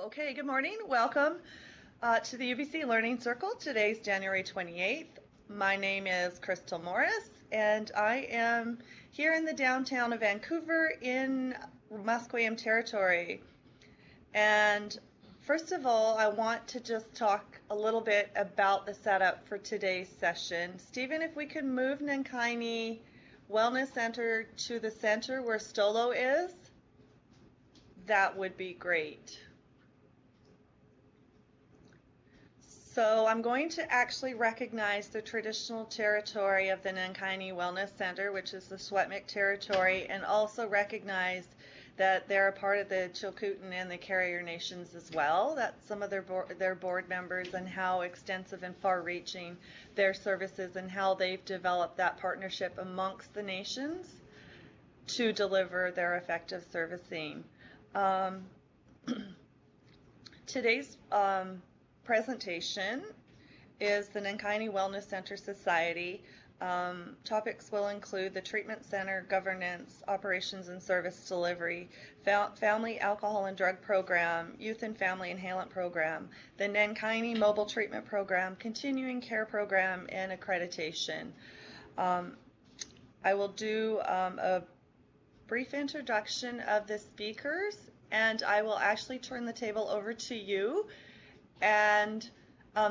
Okay, good morning. Welcome to the UBC Learning Circle. Today's January 28th. My name is Crystal Morris, and I am here in the downtown of Vancouver in Musqueam Territory. And first of all, I want to just talk a little bit about the setup for today's session. Stephen, if we could move Nenqayni Wellness Center to the center where Stolo is, that would be great. So I'm going to actually recognize the traditional territory of the Nenqayni Wellness Center, which is the Secwépemc territory, and also recognize that they're a part of the Chilcotin and the Carrier Nations as well. That's some of their board members and how extensive and far-reaching their services and how they've developed that partnership amongst the nations to deliver their effective servicing. Today's presentation is the Nenqayni Wellness Center Society. Topics will include the treatment center, governance, operations and service delivery, family alcohol and drug program, youth and family inhalant program, the Nenqayni mobile treatment program, continuing care program, and accreditation. I will do a brief introduction of the speakers, and I will actually turn the table over to you, and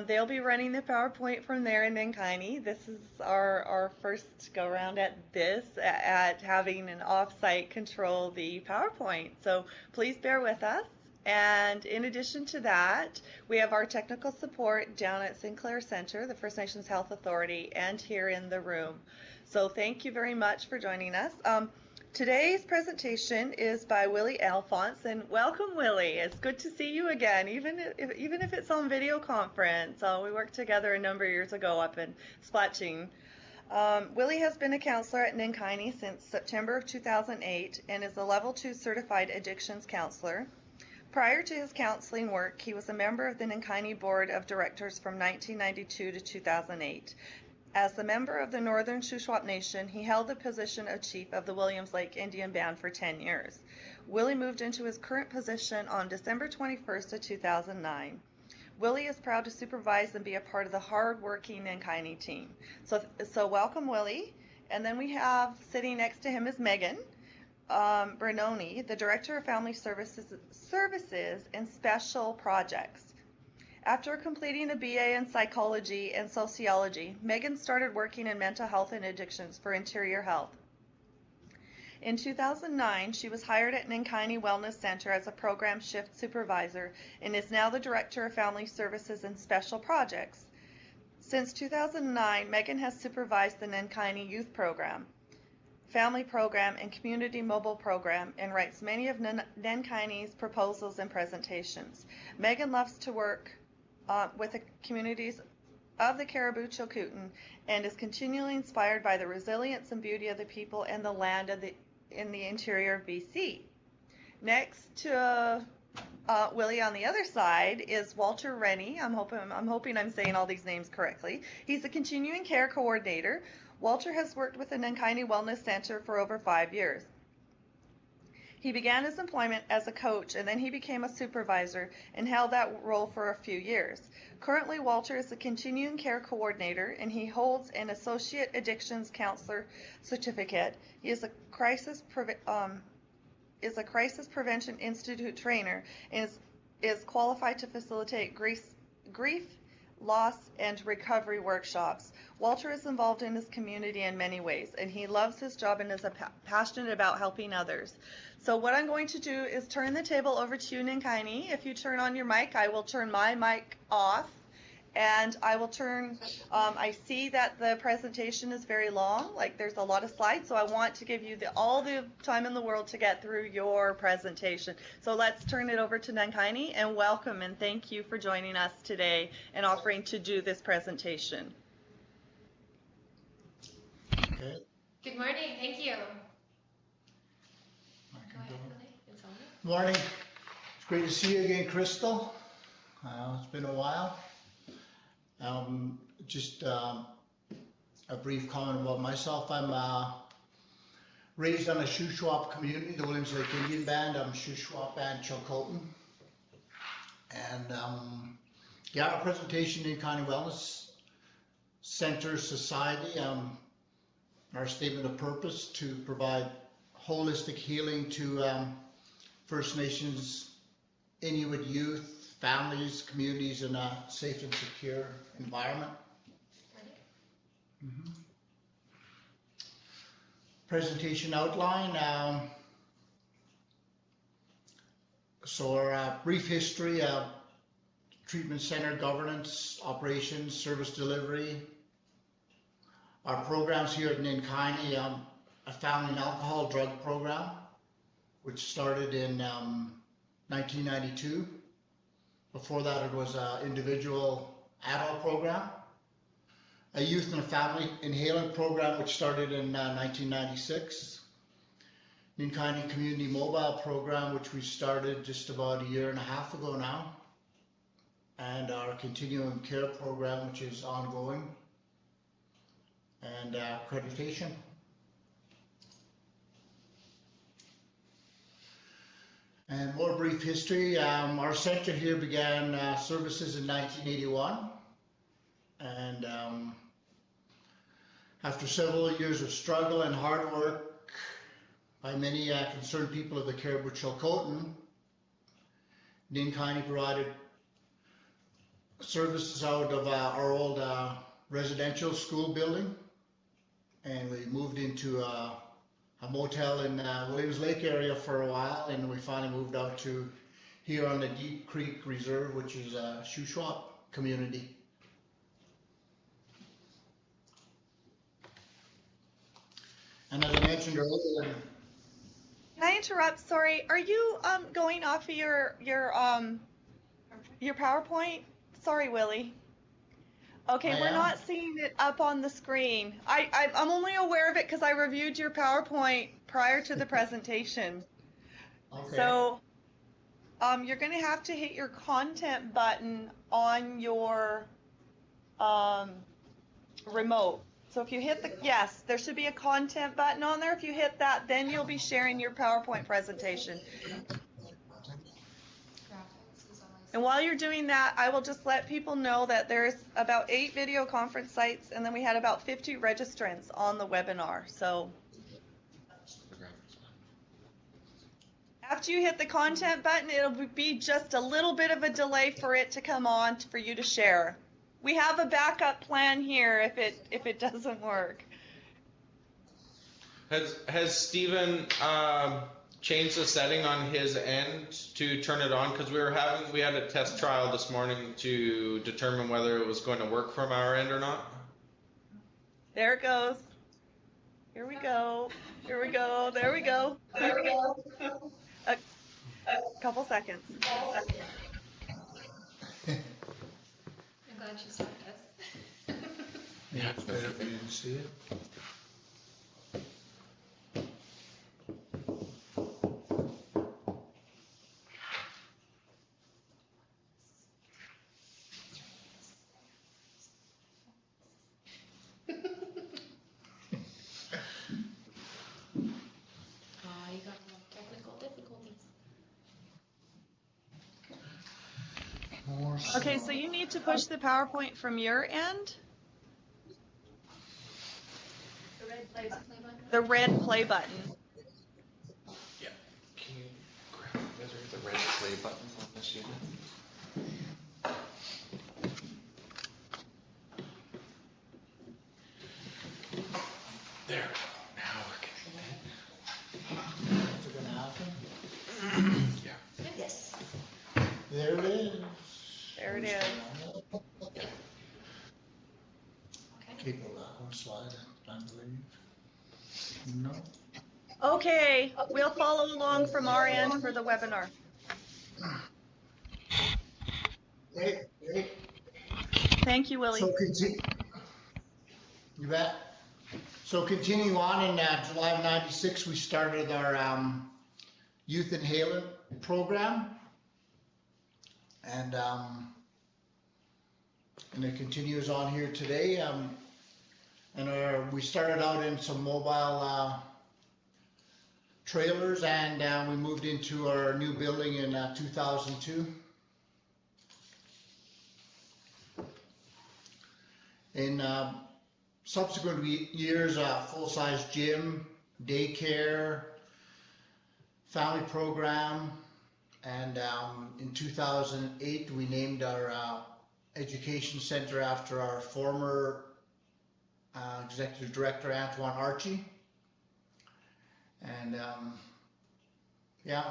they'll be running the PowerPoint from there in Nenqayni. This is our first go around at this, at having an off-site control the PowerPoint. So please bear with us. And in addition to that, we have our technical support down at Sinclair Center, the First Nations Health Authority, and here in the room. So thank you very much for joining us. Today's presentation is by Willie Alphonse, and welcome, Willie. It's good to see you again, even if it's on video conference. We worked together a number of years ago up in Splatching. Willie has been a counselor at Nenqayni since September of 2008 and is a Level 2 certified addictions counselor. Prior to his counseling work, he was a member of the Nenqayni Board of Directors from 1992 to 2008. As a member of the Northern Shuswap Nation, he held the position of Chief of the Williams Lake Indian Band for 10 years. Willie moved into his current position on December 21st of 2009. Willie is proud to supervise and be a part of the hard-working Nenqayni team. So welcome, Willie. And then we have sitting next to him is Megan Bernoni, the Director of Family Services and Special Projects. After completing a BA in Psychology and Sociology, Megan started working in mental health and addictions for Interior Health. In 2009, she was hired at Nenqayni Wellness Center as a program shift supervisor and is now the Director of Family Services and Special Projects. Since 2009, Megan has supervised the Nenqayni Youth Program, Family Program, and Community Mobile Program and writes many of Nenqayni's proposals and presentations. Megan loves to work with the communities of the Caribou Chilcotin and is continually inspired by the resilience and beauty of the people and the land in the interior of BC. Next to Willie on the other side is Walter Rennie. I'm hoping I'm saying all these names correctly. He's a continuing care coordinator. Walter has worked with the Nenqayni Wellness Center for over 5 years. He began his employment as a coach and then he became a supervisor and held that role for a few years. Currently, Walter is a continuing care coordinator and he holds an associate addictions counselor certificate. He is a crisis prevention institute trainer and is qualified to facilitate grief, loss, and recovery workshops. Walter is involved in his community in many ways, and he loves his job and is passionate about helping others. So what I'm going to do is turn the table over to you, Nenqayni. If you turn on your mic, I will turn my mic off, and I will turn, I see that the presentation is very long, like there's a lot of slides, so I want to give you all the time in the world to get through your presentation. So let's turn it over to Nenqayni, and welcome and thank you for joining us today and offering to do this presentation. Okay. Good morning, thank you. Good morning. It's great to see you again, Crystal. It's been a while. Just a brief comment about myself. I'm raised on a Shuswap community, the Williams Lake Indian Band. I'm Shuswap Band Chilcotin. And yeah, our presentation, Nenqayni Wellness Center Society, our statement of purpose to provide holistic healing to First Nations, Inuit youth, families, communities in a safe and secure environment. Presentation outline. So our brief history, treatment center governance, operations, service delivery. Our programs here at Nenqayni, a family and alcohol drug program, which started in 1992. Before that, it was an individual adult program. A youth and a family Inhalant program, which started in 1996. Nenqayni Community Mobile Program, which we started just about a year and a half ago now. And our Continuum Care Program, which is ongoing. And accreditation. And more brief history. Our center here began services in 1981. And after several years of struggle and hard work by many concerned people of the Caribou-Chilcotin, Nenqayni provided services out of our old residential school building, and we moved into a motel in Williams Lake area for a while, and we finally moved out to here on the Deep Creek Reserve, which is a Shuswap community. And as I mentioned earlier, Can I interrupt? Sorry, are you going off of your PowerPoint? Sorry, Willie. Okay, we're not seeing it up on the screen. I'm only aware of it because I reviewed your PowerPoint prior to the presentation. Okay. So you're going to have to hit your content button on your remote. So if you hit yes, there should be a content button on there. If you hit that, then you'll be sharing your PowerPoint presentation. And while you're doing that, I will just let people know that there's about 8 video conference sites, and then we had about 50 registrants on the webinar. So after you hit the content button, it'll be just a little bit of a delay for it to come on for you to share. We have a backup plan here if it doesn't work. Has Stephen changed the setting on his end to turn it on? Because we had a test trial this morning to determine whether it was going to work from our end or not. There it goes. Here we go. Here we go. There we go. There we go. A couple seconds. I'm glad you stopped us. yeah, it's better if you didn't see it. You got technical difficulties. Okay, so you need to push the PowerPoint from your end. The red play button. The red play button. Yeah. Can you grab the red play button on this unit? There. Now we're getting it. What's it gonna happen? Yeah. Yes. There it is. There it is. Okay. People that one slide, I believe. No. Okay, we'll follow along from our end for the webinar. Hey. Thank you, Willie. So you bet. So continue on in July of '96, we started our Youth Inhalant program, and it continues on here today. And we started out in some mobile trailers, and we moved into our new building in 2002. In subsequent years, full-size gym, daycare, family program, and in 2008 we named our education center after our former executive director, Antoine Archie. And yeah.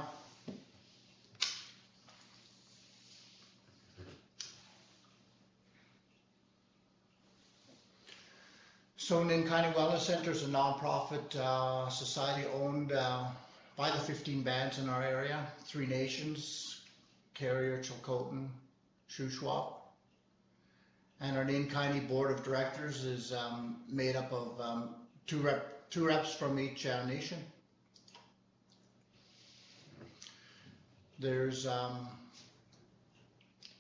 So Nenqayni Wellness Center is a non-profit society owned by the 15 bands in our area, 3 nations, Carrier, Chilcotin, Shuswap. And our Nenqayni board of directors is made up of two reps from each nation. There's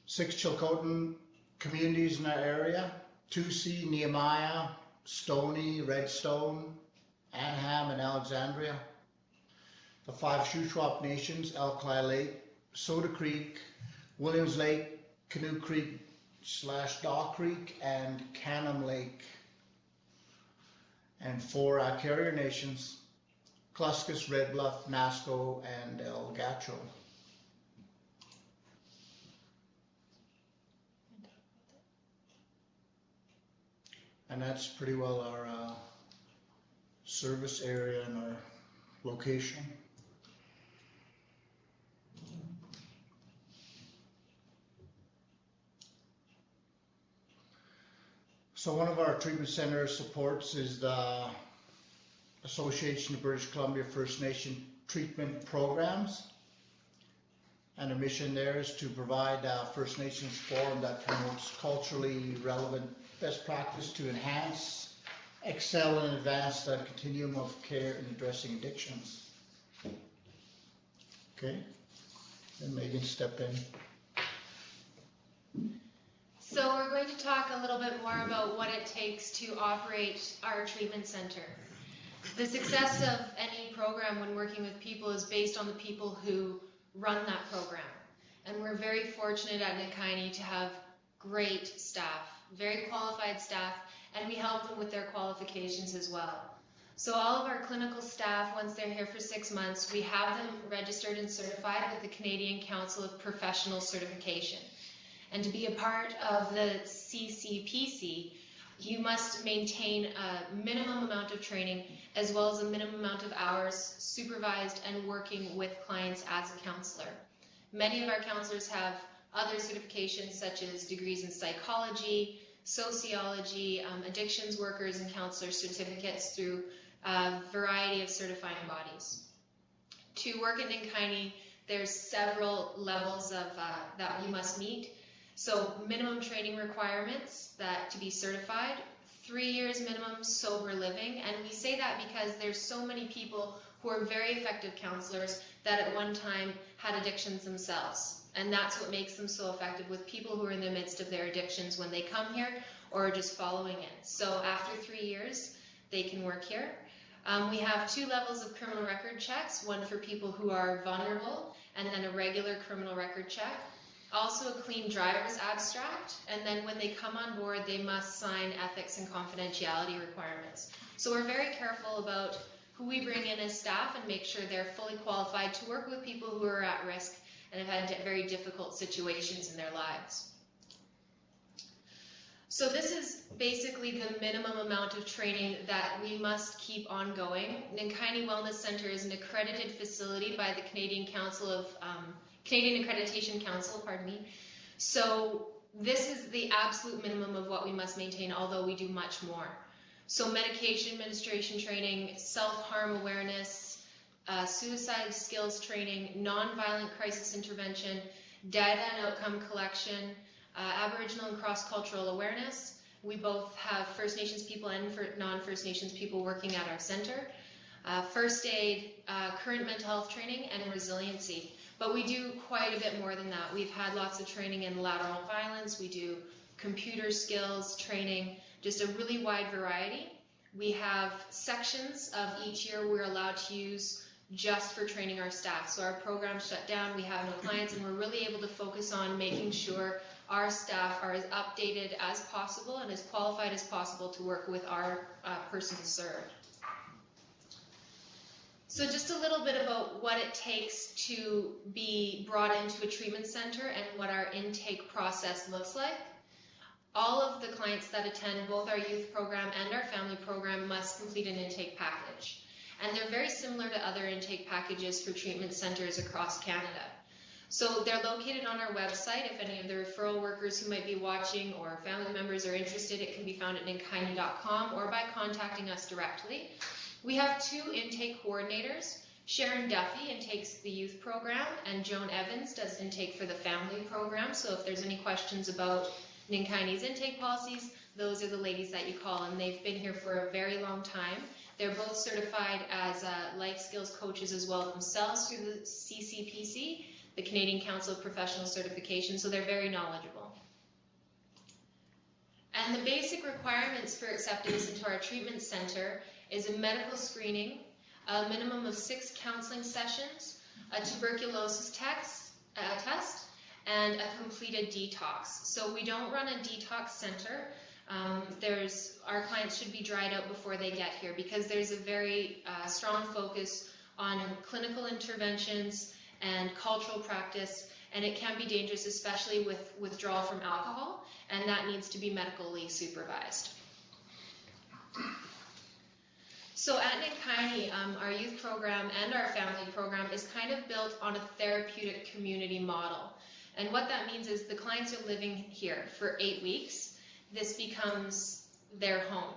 6 Chilcotin communities in our area: Tusi, Nehemiah, Stony, Redstone, Anham, and Alexandria. The 5 Shuswap nations: Alkali Lake, Soda Creek, Williams Lake, Canoe Creek / Daw Creek, and Canham Lake. And 4 Carrier nations: Cluscus, Red Bluff, Nasco, and El Gacho. And that's pretty well our service area and our location. So one of our treatment center supports is the Association of British Columbia First Nation Treatment Programs. And our mission there is to provide a First Nations forum that promotes culturally relevant best practice to enhance, excel, and advance the continuum of care in addressing addictions. Okay, and Megan, step in. So we're going to talk a little bit more about what it takes to operate our treatment center. The success of any program when working with people is based on the people who run that program. And we're very fortunate at Nenqayni to have great staff, very qualified staff, and we help them with their qualifications as well. So all of our clinical staff, once they're here for 6 months, we have them registered and certified with the Canadian Council of Professional Certification. And to be a part of the CCPC, you must maintain a minimum amount of training as well as a minimum amount of hours supervised and working with clients as a counselor. Many of our counselors have other certifications such as degrees in psychology, sociology, addictions workers and counselor certificates through a variety of certifying bodies. To work at Nenqayni, there's several levels of that you must meet. So minimum training requirements that to be certified, 3 years minimum sober living, and we say that because there's so many people who are very effective counselors that at one time had addictions themselves. And that's what makes them so effective with people who are in the midst of their addictions when they come here or are just following it. So after 3 years, they can work here. We have 2 levels of criminal record checks, one for people who are vulnerable and then a regular criminal record check. Also a clean driver's abstract, and then when they come on board, they must sign ethics and confidentiality requirements. So we're very careful about who we bring in as staff and make sure they're fully qualified to work with people who are at risk and have had very difficult situations in their lives. So this is basically the minimum amount of training that we must keep ongoing. Nenqayni Wellness Center is an accredited facility by the Canadian Accreditation Council, pardon me. So this is the absolute minimum of what we must maintain, although we do much more. So medication administration training, self-harm awareness, suicide skills training, non-violent crisis intervention, data and outcome collection, Aboriginal and cross-cultural awareness. We both have First Nations people and non-First Nations people working at our center. First aid, current mental health training, and resiliency. But we do quite a bit more than that. We've had lots of training in lateral violence. We do computer skills training, just a really wide variety. We have sections of each year we're allowed to use just for training our staff. So our program shut down, we have no clients, and we're really able to focus on making sure our staff are as updated as possible and as qualified as possible to work with our persons served. So just a little bit about what it takes to be brought into a treatment center and what our intake process looks like. All of the clients that attend both our youth program and our family program must complete an intake package. And they're very similar to other intake packages for treatment centers across Canada. So they're located on our website. If any of the referral workers who might be watching or family members are interested, it can be found at Nenqayni.com or by contacting us directly. We have 2 intake coordinators. Sharon Duffy intakes the youth program, and Joan Evans does intake for the family program. So if there's any questions about Nenqayni's intake policies, those are the ladies that you call, and they've been here for a very long time. They're both certified as life skills coaches as well themselves through the CCPC, the Canadian Council of Professional Certification, so they're very knowledgeable. And the basic requirements for acceptance into our treatment center is a medical screening, a minimum of 6 counseling sessions, a tuberculosis test, and a completed detox. So we don't run a detox center. Our clients should be dried out before they get here because there's a very strong focus on clinical interventions and cultural practice, and it can be dangerous, especially with withdrawal from alcohol, and that needs to be medically supervised. So at Nenqayni, our youth program and our family program is kind of built on a therapeutic community model. And what that means is the clients are living here for 8 weeks. This becomes their home.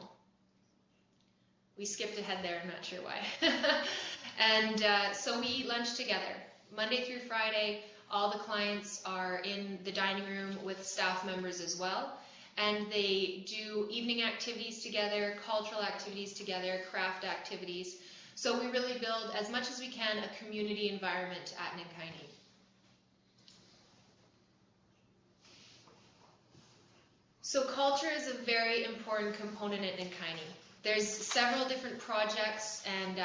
We skipped ahead there, I'm not sure why. And so we eat lunch together. Monday through Friday, all the clients are in the dining room with staff members as well. And they do evening activities together, cultural activities together, craft activities. So we really build, as much as we can, a community environment at Nenqayni. So culture is a very important component at Nenqayni. There's several different projects and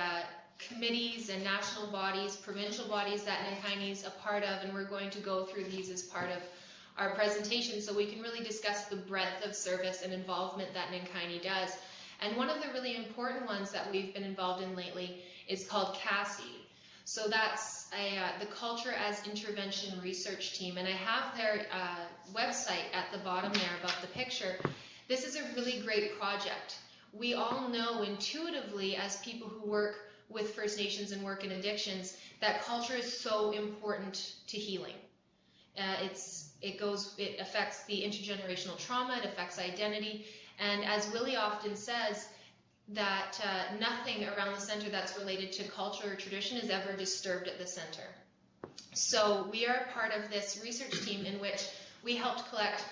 committees and national bodies, provincial bodies that Nenqayni is a part of, and we're going to go through these as part of our presentation so we can really discuss the breadth of service and involvement that Nenqayni does. And one of the really important ones that we've been involved in lately is called CASI. So that's the Culture as Intervention Research Team, and I have their website at the bottom there above the picture. This is a really great project. We all know intuitively, as people who work with First Nations and work in addictions, that culture is so important to healing. It affects the intergenerational trauma, it affects identity, and as Willie often says, that nothing around the center that's related to culture or tradition is ever disturbed at the center. So we are part of this research team in which we helped collect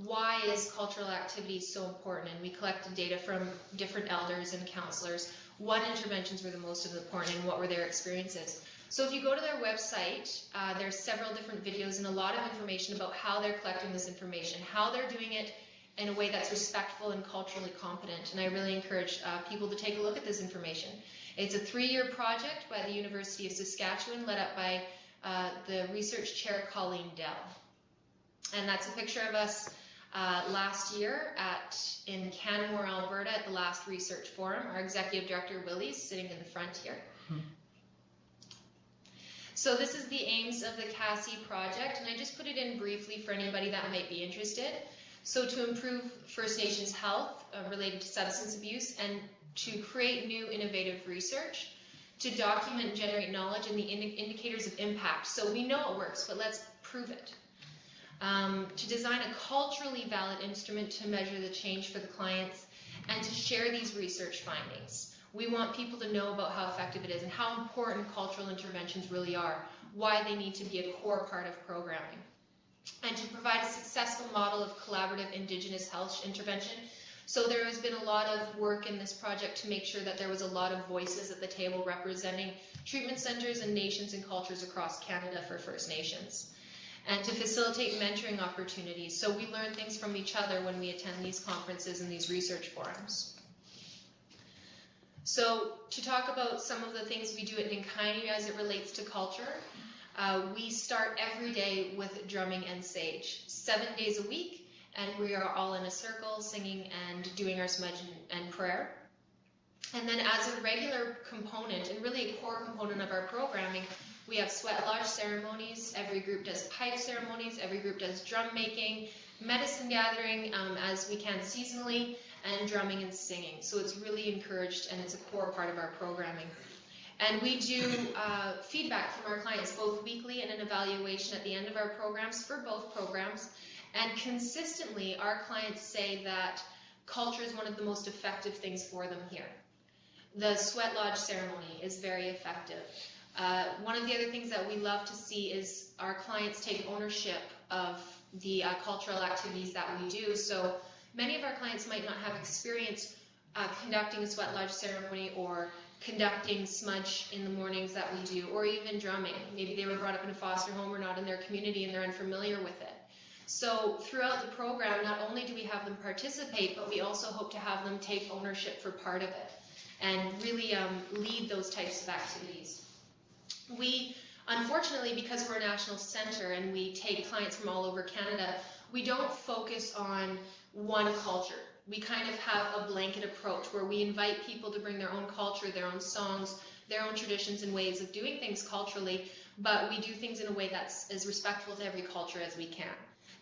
why is cultural activity so important, and we collected data from different elders and counselors, what interventions were the most important and what were their experiences. So if you go to their website, there's several different videos and a lot of information about how they're collecting this information, how they're doing it in a way that's respectful and culturally competent. And I really encourage people to take a look at this information. It's a 3-year project by the University of Saskatchewan, led up by the research chair Colleen Dell. And that's a picture of us last year in Canmore, Alberta, at the last research forum. Our executive director, Willie's sitting in the front here. So this is the aims of the CASI project, and I just put it in briefly for anybody that might be interested. So to improve First Nations health related to substance abuse, and to create new innovative research, to document and generate knowledge and the indicators of impact. So we know it works, but let's prove it. To design a culturally valid instrument to measure the change for the clients, and to share these research findings. We want people to know about how effective it is and how important cultural interventions really are, why they need to be a core part of programming. And to provide a successful model of collaborative indigenous health intervention. So there has been a lot of work in this project to make sure that there was a lot of voices at the table representing treatment centers and nations and cultures across Canada for First Nations. And to facilitate mentoring opportunities. So we learn things from each other when we attend these conferences and these research forums. So to talk about some of the things we do at Nenqayni as it relates to culture, we start every day with drumming and sage, 7 days a week, and we are all in a circle singing and doing our smudge and prayer. And then as a regular component, and really a core component of our programming, we have sweat lodge ceremonies. Every group does pipe ceremonies. Every group does drum making, medicine gathering as we can seasonally, and drumming and singing. So it's really encouraged, and it's a core part of our programming. And we do feedback from our clients both weekly and an evaluation at the end of our programs for both programs. And consistently, our clients say that culture is one of the most effective things for them here. The sweat lodge ceremony is very effective. One of the other things that we love to see is our clients take ownership of the cultural activities that we do. So many of our clients might not have experience conducting a sweat lodge ceremony or conducting smudge in the mornings that we do, or even drumming. Maybe they were brought up in a foster home or not in their community and they're unfamiliar with it. So throughout the program, not only do we have them participate, but we also hope to have them take ownership for part of it and really lead those types of activities. We, unfortunately, because we're a national center and we take clients from all over Canada, we don't focus on one culture. We kind of have a blanket approach where we invite people to bring their own culture, their own songs, their own traditions and ways of doing things culturally, but we do things in a way that's as respectful to every culture as we can.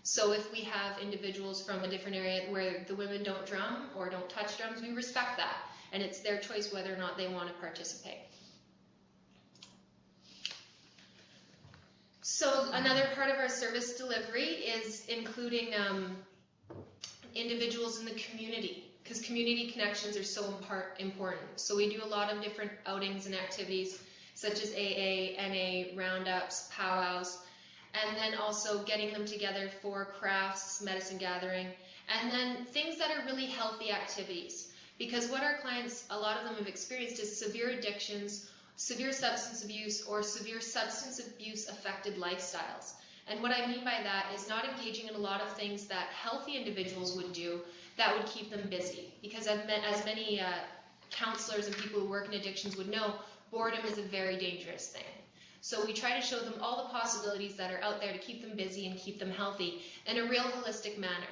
So if we have individuals from a different area where the women don't drum or don't touch drums, we respect that, and it's their choice whether or not they want to participate. So another part of our service delivery is including individuals in the community, because community connections are so important. So we do a lot of different outings and activities such as AA, NA, roundups, powwows, and then also getting them together for crafts, medicine gathering, and then things that are really healthy activities. Because what our clients, a lot of them have experienced is severe addictions, severe substance abuse, or severe substance abuse affected lifestyles. And what I mean by that is not engaging in a lot of things that healthy individuals would do that would keep them busy. Because as many counselors and people who work in addictions would know, boredom is a very dangerous thing. So we try to show them all the possibilities that are out there to keep them busy and keep them healthy in a real holistic manner.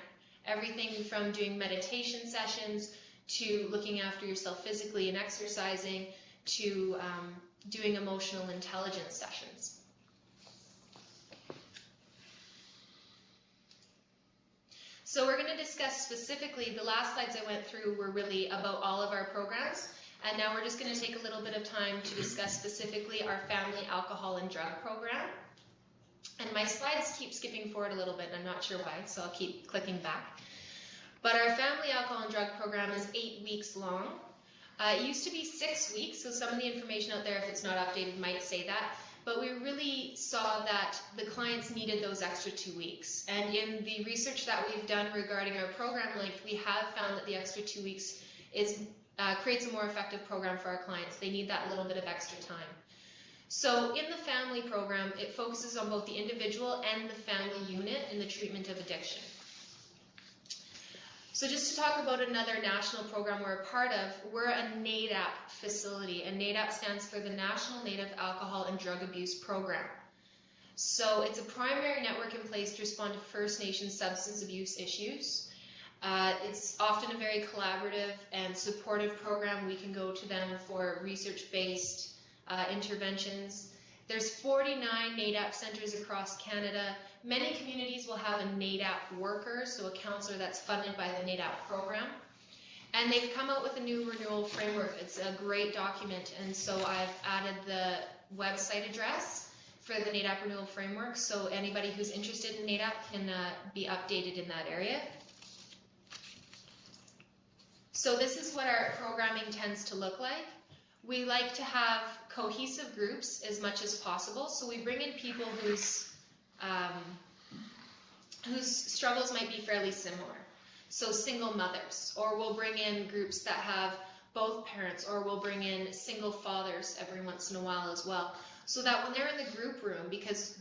Everything from doing meditation sessions to looking after yourself physically and exercising to doing emotional intelligence sessions. So we're going to discuss specifically, the last slides I went through were really about all of our programs, and now we're just going to take a little bit of time to discuss specifically our family alcohol and drug program. And my slides keep skipping forward a little bit, and I'm not sure why, so I'll keep clicking back. But our family alcohol and drug program is 8 weeks long. It used to be 6 weeks, so some of the information out there, if it's not updated, might say that. But we really saw that the clients needed those extra 2 weeks. And in the research that we've done regarding our program length, we have found that the extra 2 weeks creates a more effective program for our clients. They need that little bit of extra time. So in the family program, it focuses on both the individual and the family unit in the treatment of addiction. So just to talk about another national program we're a part of, we're a NADAP facility, and NADAP stands for the National Native Alcohol and Drug Abuse Program. So it's a primary network in place to respond to First Nations substance abuse issues. It's often a very collaborative and supportive program. We can go to them for research-based interventions. There's 49 NADAP centers across Canada. Many communities will have a NADAP worker, so a counselor that's funded by the NADAP program. And they've come out with a new renewal framework. It's a great document, and so I've added the website address for the NADAP renewal framework, so anybody who's interested in NADAP can be updated in that area. So this is what our programming tends to look like. We like to have cohesive groups as much as possible, so we bring in people whose struggles might be fairly similar. So single mothers, or we'll bring in groups that have both parents, or we'll bring in single fathers every once in a while as well. So that when they're in the group room, because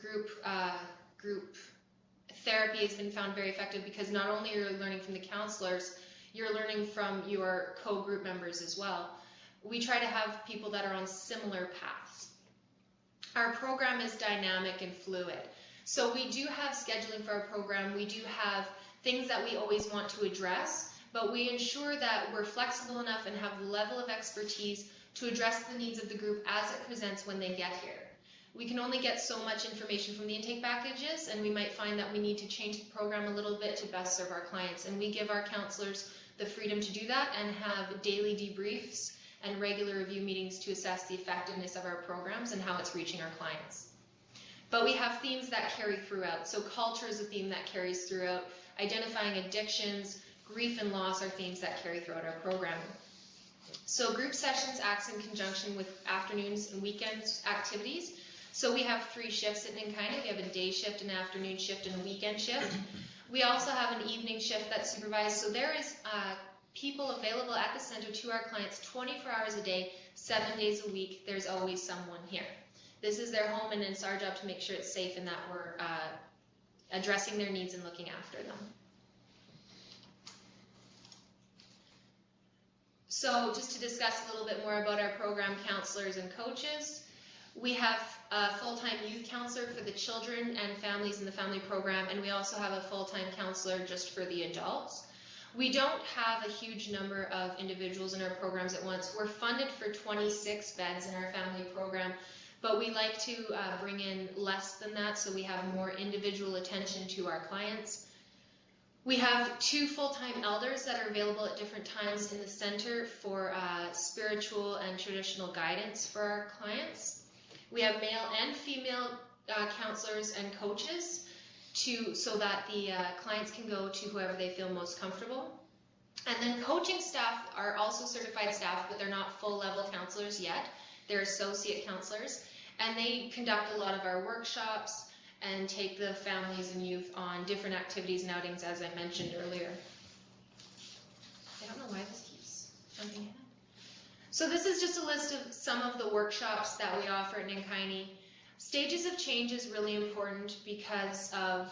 group therapy has been found very effective, because not only are you learning from the counselors, you're learning from your co-group members as well. we try to have people that are on similar paths. Our program is dynamic and fluid. So we do have scheduling for our program. We do have things that we always want to address, but we ensure that we're flexible enough and have the level of expertise to address the needs of the group as it presents when they get here. We can only get so much information from the intake packages, and we might find that we need to change the program a little bit to best serve our clients. And we give our counselors the freedom to do that and have daily debriefs and regular review meetings to assess the effectiveness of our programs and how it's reaching our clients. But we have themes that carry throughout. So culture is a theme that carries throughout. Identifying addictions, grief and loss are themes that carry throughout our programming. So group sessions acts in conjunction with afternoons and weekends activities. So we have 3 shifts at Nenqayni. We have a day shift, an afternoon shift, and a weekend shift. We also have an evening shift that's supervised. So there is people available at the center to our clients 24 hours a day, 7 days a week. There's always someone here. This is their home, and it's our job to make sure it's safe and that we're addressing their needs and looking after them. So just to discuss a little bit more about our program counselors and coaches, we have a full-time youth counselor for the children and families in the family program, and we also have a full-time counselor just for the adults. We don't have a huge number of individuals in our programs at once. We're funded for 26 beds in our family program, but we like to bring in less than that so we have more individual attention to our clients. We have 2 full-time elders that are available at different times in the center for spiritual and traditional guidance for our clients. We have male and female counselors and coaches so that the clients can go to whoever they feel most comfortable. And then coaching staff are also certified staff, but they're not full-level counselors yet. They're associate counselors, and they conduct a lot of our workshops and take the families and youth on different activities and outings, as I mentioned earlier. I don't know why this keeps jumping ahead. So this is just a list of some of the workshops that we offer at Nenqayni. Stages of change is really important because of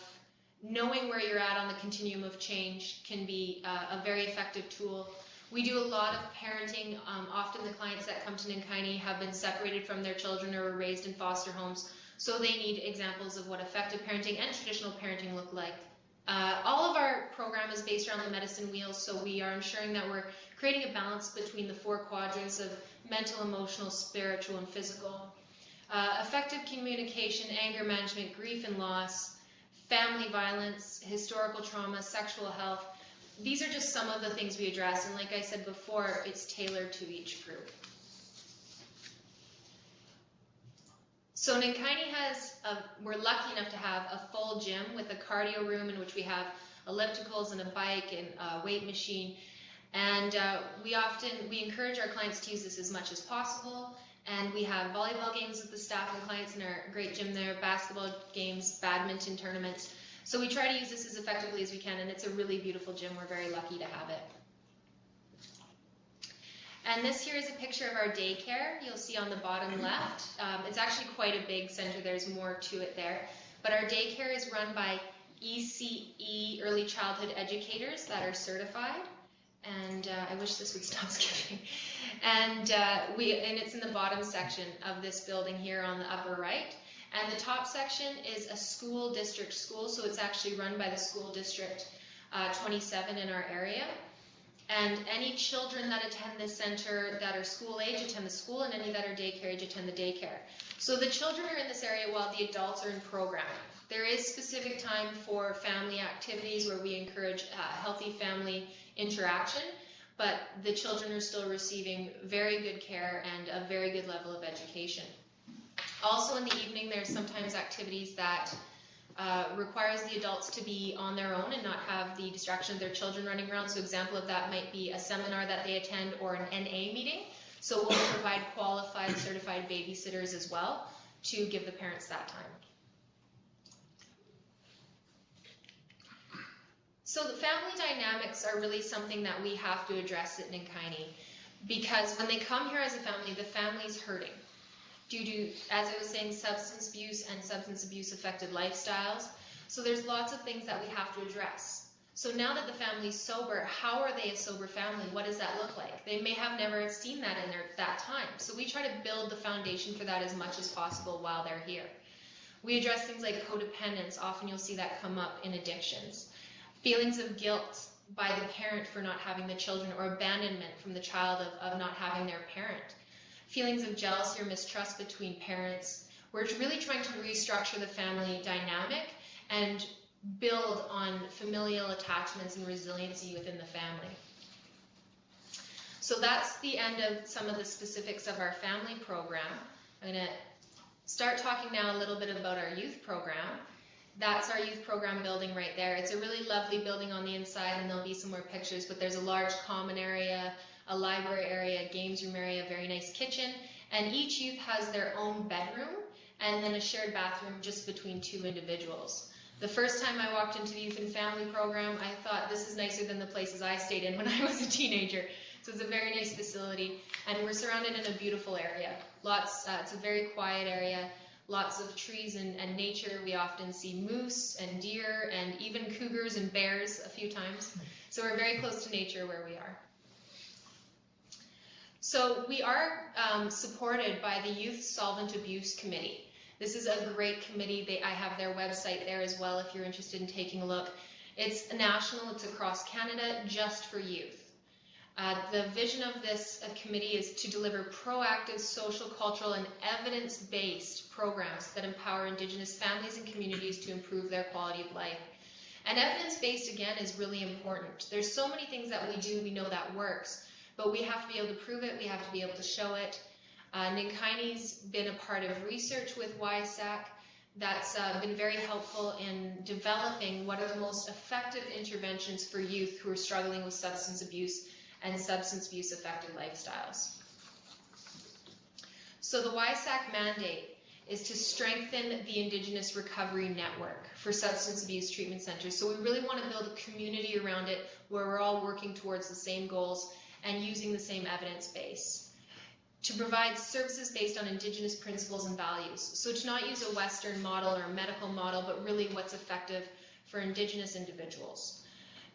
knowing where you're at on the continuum of change can be a very effective tool. We do a lot of parenting. Often the clients that come to Nenqayni have been separated from their children or were raised in foster homes, so they need examples of what effective parenting and traditional parenting look like. All of our program is based around the medicine wheel, so we are ensuring that we're creating a balance between the 4 quadrants of mental, emotional, spiritual, and physical. Effective communication, anger management, grief and loss, family violence, historical trauma, sexual health. These are just some of the things we address, and like I said before, it's tailored to each group. So Nenqayni we're lucky enough to have a full gym with a cardio room in which we have ellipticals and a bike and a weight machine. And we encourage our clients to use this as much as possible. And we have volleyball games with the staff and clients in our great gym there, basketball games, badminton tournaments. So we try to use this as effectively as we can, and it's a really beautiful gym. We're very lucky to have it. And this here is a picture of our daycare. You'll see on the bottom left. It's actually quite a big center. There's more to it there. But our daycare is run by ECE, Early Childhood Educators, that are certified. And I wish this would stop skipping. And it's in the bottom section of this building here on the upper right. And the top section is a school district school, so it's actually run by the school district 27 in our area. And any children that attend this center that are school age attend the school, and any that are daycare age attend the daycare. So the children are in this area while the adults are in programming. There is specific time for family activities where we encourage healthy family interaction, but the children are still receiving very good care and a very good level of education. Also in the evening, there's sometimes activities that requires the adults to be on their own and not have the distraction of their children running around. So example of that might be a seminar that they attend or an NA meeting. So we'll provide qualified, certified babysitters as well to give the parents that time. So the family dynamics are really something that we have to address at Nenqayni, because when they come here as a family, the family's hurting due to, as I was saying, substance abuse and substance abuse affected lifestyles. So there's lots of things that we have to address. So now that the family's sober, how are they a sober family? What does that look like? They may have never seen that in that time. So we try to build the foundation for that as much as possible while they're here. We address things like codependence. Often you'll see that come up in addictions. Feelings of guilt by the parent for not having the children, or abandonment from the child of not having their parent. Feelings of jealousy or mistrust between parents. We're really trying to restructure the family dynamic and build on familial attachments and resiliency within the family. So that's the end of some of the specifics of our family program. I'm going to start talking now a little bit about our youth program. That's our youth program building right there. It's a really lovely building on the inside, and there'll be some more pictures, but there's a large common area, a library area, a games room area, a very nice kitchen, and each youth has their own bedroom and then a shared bathroom just between two individuals. The first time I walked into the youth and family program, I thought, this is nicer than the places I stayed in when I was a teenager. So it's a very nice facility, and we're surrounded in a beautiful area. It's a very quiet area, lots of trees and nature. We often see moose and deer and even cougars and bears a few times. So we're very close to nature where we are. So we are supported by the Youth Solvent Abuse Committee. This is a great committee. I have their website there as well if you're interested in taking a look. It's national, it's across Canada, just for youth. The vision of this committee is to deliver proactive social, cultural, and evidence-based programs that empower Indigenous families and communities to improve their quality of life. And evidence-based, again, is really important. There's so many things that we do, we know that works, but we have to be able to prove it, we have to be able to show it. Nenqayni's been a part of research with YSAC that's been very helpful in developing what are the most effective interventions for youth who are struggling with substance abuse and substance abuse affected lifestyles. So the YSAC mandate is to strengthen the Indigenous recovery network for substance abuse treatment centers. So we really want to build a community around it where we're all working towards the same goals and using the same evidence base. To provide services based on Indigenous principles and values. So to not use a Western model or a medical model, but really what's effective for Indigenous individuals.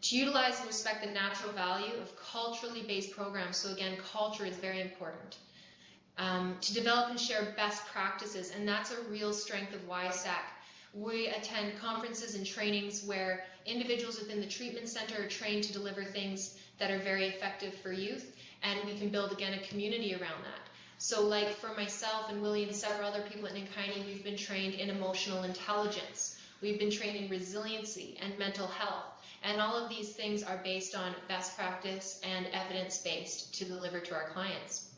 To utilize and respect the natural value of culturally based programs. So again, culture is very important. To develop and share best practices, and that's a real strength of YSAC. We attend conferences and trainings where individuals within the treatment center are trained to deliver things that are very effective for youth, and we can build, again, a community around that. So like for myself and Willie and several other people at Nenqayni, we've been trained in emotional intelligence. We've been trained in resiliency and mental health. And all of these things are based on best practice and evidence-based to deliver to our clients.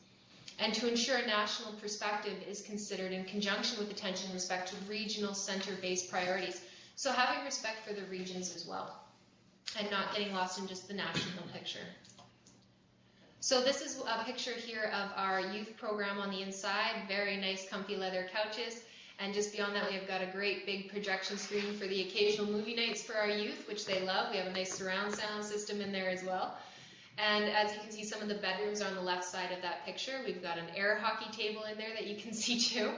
And to ensure a national perspective is considered in conjunction with attention and respect to regional center-based priorities. So having respect for the regions as well, and not getting lost in just the national picture. So this is a picture here of our youth program on the inside, very nice comfy leather couches. And just beyond that, we have got a great big projection screen for the occasional movie nights for our youth, which they love. We have a nice surround sound system in there as well. And as you can see, some of the bedrooms are on the left side of that picture. We've got an air hockey table in there that you can see too.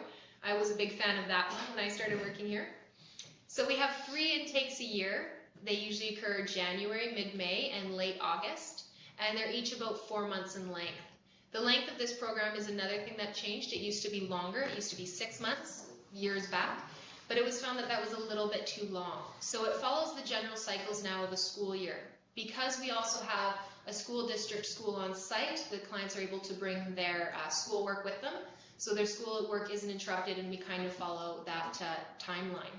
I was a big fan of that one when I started working here. So we have 3 intakes a year. They usually occur January, mid-May, and late August. And they're each about 4 months in length. The length of this program is another thing that changed. It used to be longer. It used to be 6 months, years back. But it was found that that was a little bit too long. So it follows the general cycles now of a school year. Because we also have a school district school on site, the clients are able to bring their school work with them. So their school work isn't interrupted, and we kind of follow that timeline.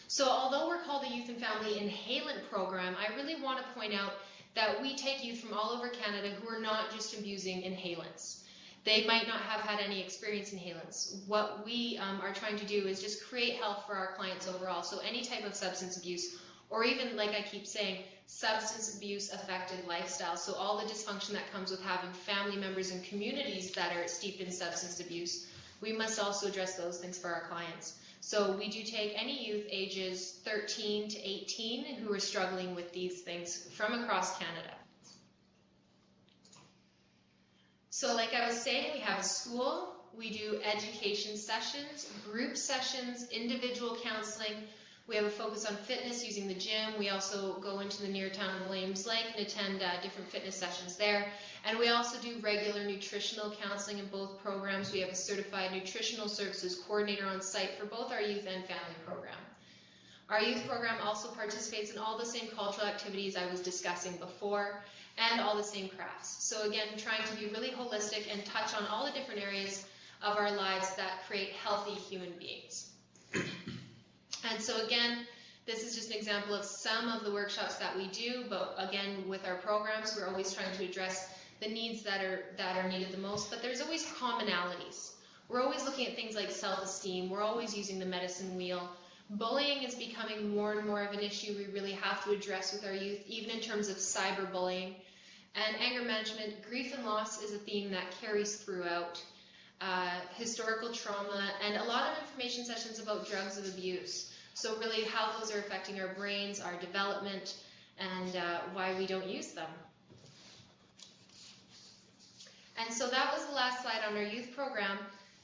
So although we're called the Youth and Family Inhalant Program, I really want to point out that we take youth from all over Canada who are not just abusing inhalants. They might not have had any experience in inhalants. What we are trying to do is just create health for our clients overall. So any type of substance abuse, or even, like I keep saying, substance abuse affected lifestyle. So all the dysfunction that comes with having family members and communities that are steeped in substance abuse, we must also address those things for our clients. So we do take any youth ages 13 to 18 who are struggling with these things from across Canada. So like I was saying, we have a school, we do education sessions, group sessions, individual counseling. We have a focus on fitness using the gym. We also go into the near town of Williams Lake and attend different fitness sessions there. And we also do regular nutritional counseling in both programs. We have a certified nutritional services coordinator on site for both our youth and family program. Our youth program also participates in all the same cultural activities I was discussing before and all the same crafts. So again, trying to be really holistic and touch on all the different areas of our lives that create healthy human beings. And so again, this is just an example of some of the workshops that we do, but again, with our programs, we're always trying to address the needs that are needed the most, but there's always commonalities. We're always looking at things like self-esteem. We're always using the medicine wheel. Bullying is becoming more and more of an issue we really have to address with our youth, even in terms of cyberbullying. And anger management, grief and loss is a theme that carries throughout. Historical trauma, and a lot of information sessions about drugs of abuse. So really how those are affecting our brains, our development, and why we don't use them. And so that was the last slide on our youth program.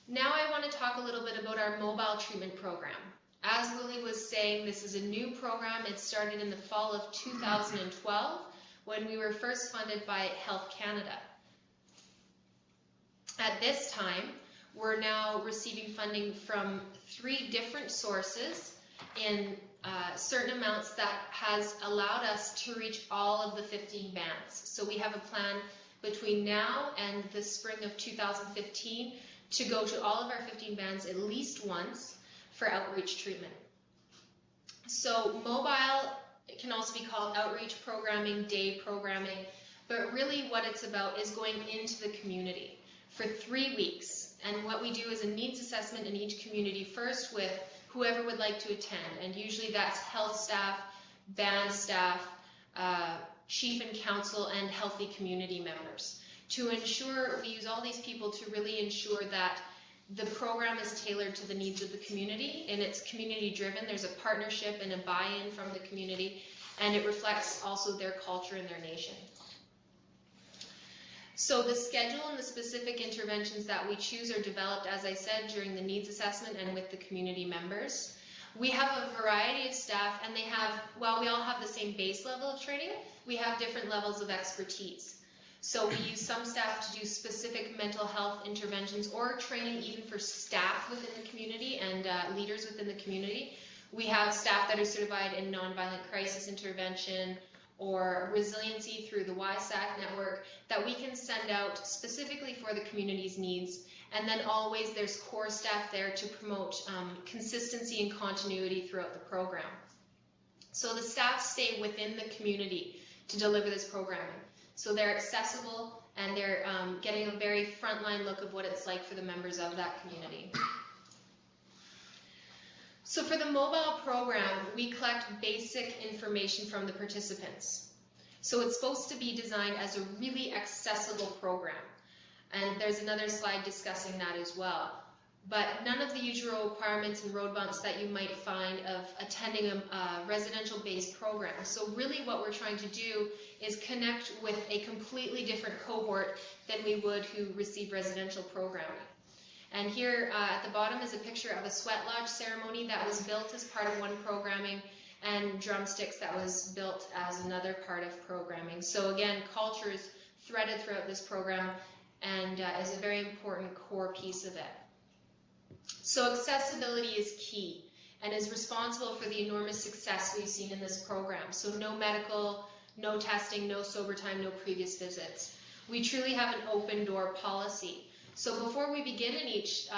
Now I want to talk a little bit about our mobile treatment program. As Willie was saying, this is a new program. It started in the fall of 2012 when we were first funded by Health Canada. At this time, we're now receiving funding from 3 different sources in certain amounts that has allowed us to reach all of the 15 bands. So we have a plan between now and the spring of 2015 to go to all of our 15 bands at least once for outreach treatment. So mobile can also be called outreach programming, day programming, but really what it's about is going into the community for 3 weeks. And what we do is a needs assessment in each community first with whoever would like to attend. And usually that's health staff, band staff, chief and council, and healthy community members. To ensure, we use all these people to really ensure that the program is tailored to the needs of the community and it's community driven. There's a partnership and a buy-in from the community, and it reflects also their culture and their nation. So the schedule and the specific interventions that we choose are developed, as I said, during the needs assessment and with the community members. We have a variety of staff, and they have, while we all have the same base level of training, we have different levels of expertise. So we use some staff to do specific mental health interventions or training even for staff within the community and leaders within the community. We have staff that are certified in nonviolent crisis intervention or resiliency through the YSAC network that we can send out specifically for the community's needs. And then always there's core staff there to promote consistency and continuity throughout the program. So the staff stay within the community to deliver this programming. So they're accessible and they're getting a very frontline look of what it's like for the members of that community. So for the mobile program, we collect basic information from the participants. So it's supposed to be designed as a really accessible program. And there's another slide discussing that as well. But none of the usual requirements and road bumps that you might find of attending a residential-based program. So really what we're trying to do is connect with a completely different cohort than we would who receive residential programming. And here at the bottom is a picture of a sweat lodge ceremony that was built as part of one programming, and drumsticks that was built as another part of programming. So again, culture is threaded throughout this program and is a very important core piece of it. So accessibility is key and is responsible for the enormous success we've seen in this program. So no medical, no testing, no sober time, no previous visits. We truly have an open door policy. So before we begin in each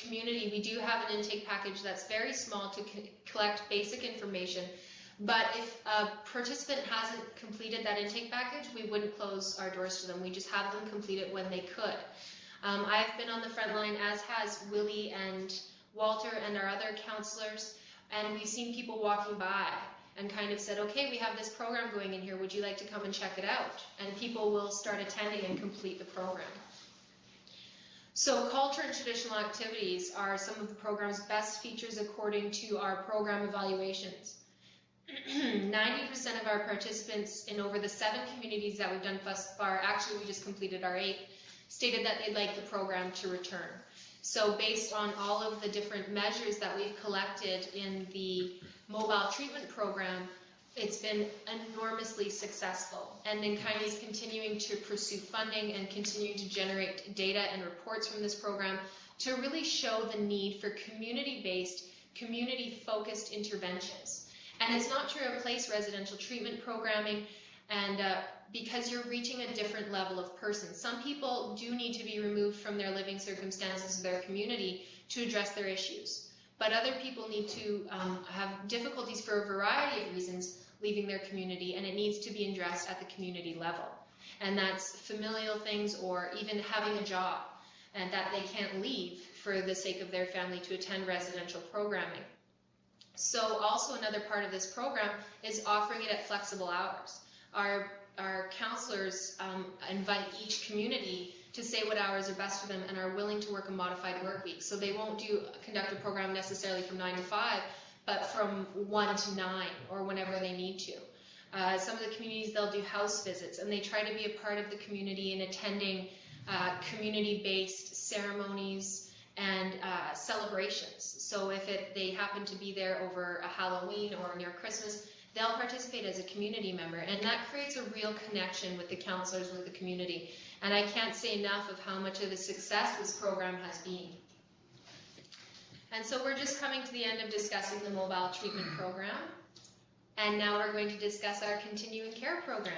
community, we do have an intake package that's very small to collect basic information. But if a participant hasn't completed that intake package, we wouldn't close our doors to them. We just have them complete it when they could. I've been on the front line, as has Willie and Walter and our other counselors, and we've seen people walking by and kind of said, okay, we have this program going in here, would you like to come and check it out? And people will start attending and complete the program. So culture and traditional activities are some of the program's best features according to our program evaluations. 90% of our participants in over the 7 communities that we've done thus far, actually we just completed our 8th, stated that they'd like the program to return. So based on all of the different measures that we've collected in the mobile treatment program, it's been enormously successful. And Nenqayni is continuing to pursue funding and continuing to generate data and reports from this program to really show the need for community-based, community-focused interventions. And it's not to replace residential treatment programming, and because you're reaching a different level of person. Some people do need to be removed from their living circumstances of their community to address their issues. But other people need to have difficulties for a variety of reasons leaving their community, and it needs to be addressed at the community level. And that's familial things, or even having a job, and that they can't leave for the sake of their family to attend residential programming. So also another part of this program is offering it at flexible hours. Our counselors invite each community to say what hours are best for them and are willing to work a modified work week. So they won't conduct a program necessarily from 9 to 5, but from 1 to 9 or whenever they need to. Some of the communities, they'll do house visits, and they try to be a part of the community in attending community-based ceremonies and celebrations. So if they happen to be there over a Halloween or near Christmas, they'll participate as a community member, and that creates a real connection with the counselors, with the community. And I can't say enough of how much of a success this program has been. And so we're just coming to the end of discussing the mobile treatment program, and now we're going to discuss our continuing care program.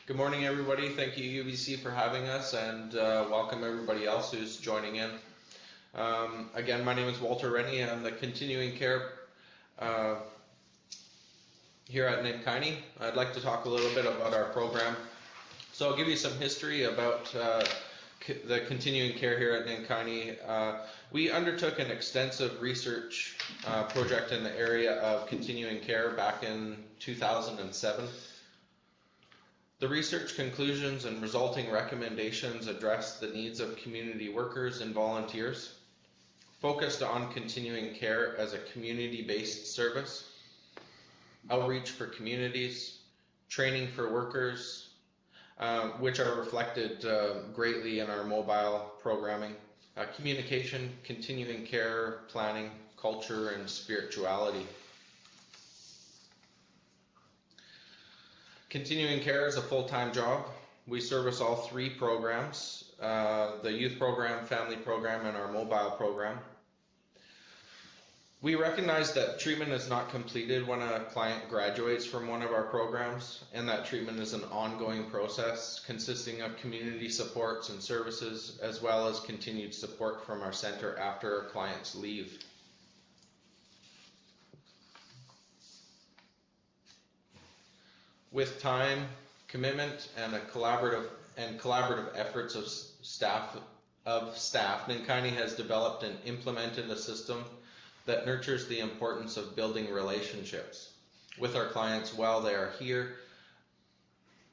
Good morning, everybody. Thank you, UBC, for having us, and welcome everybody else who's joining in. Again, my name is Walter Rennie. I'm the continuing care here at Nenqayni. I'd like to talk a little bit about our program. So I'll give you some history about the continuing care here at Nenqayni. We undertook an extensive research project in the area of continuing care back in 2007. The research conclusions and resulting recommendations addressed the needs of community workers and volunteers, focused on continuing care as a community-based service, outreach for communities, training for workers, which are reflected greatly in our mobile programming, communication, continuing care, planning, culture, and spirituality. Continuing care is a full-time job. We service all three programs, the youth program, family program, and our mobile program. We recognize that treatment is not completed when a client graduates from one of our programs, and that treatment is an ongoing process consisting of community supports and services, as well as continued support from our center after our clients leave. With time, commitment, and collaborative efforts of staff, Nenqayni has developed and implemented a system that nurtures the importance of building relationships with our clients while they are here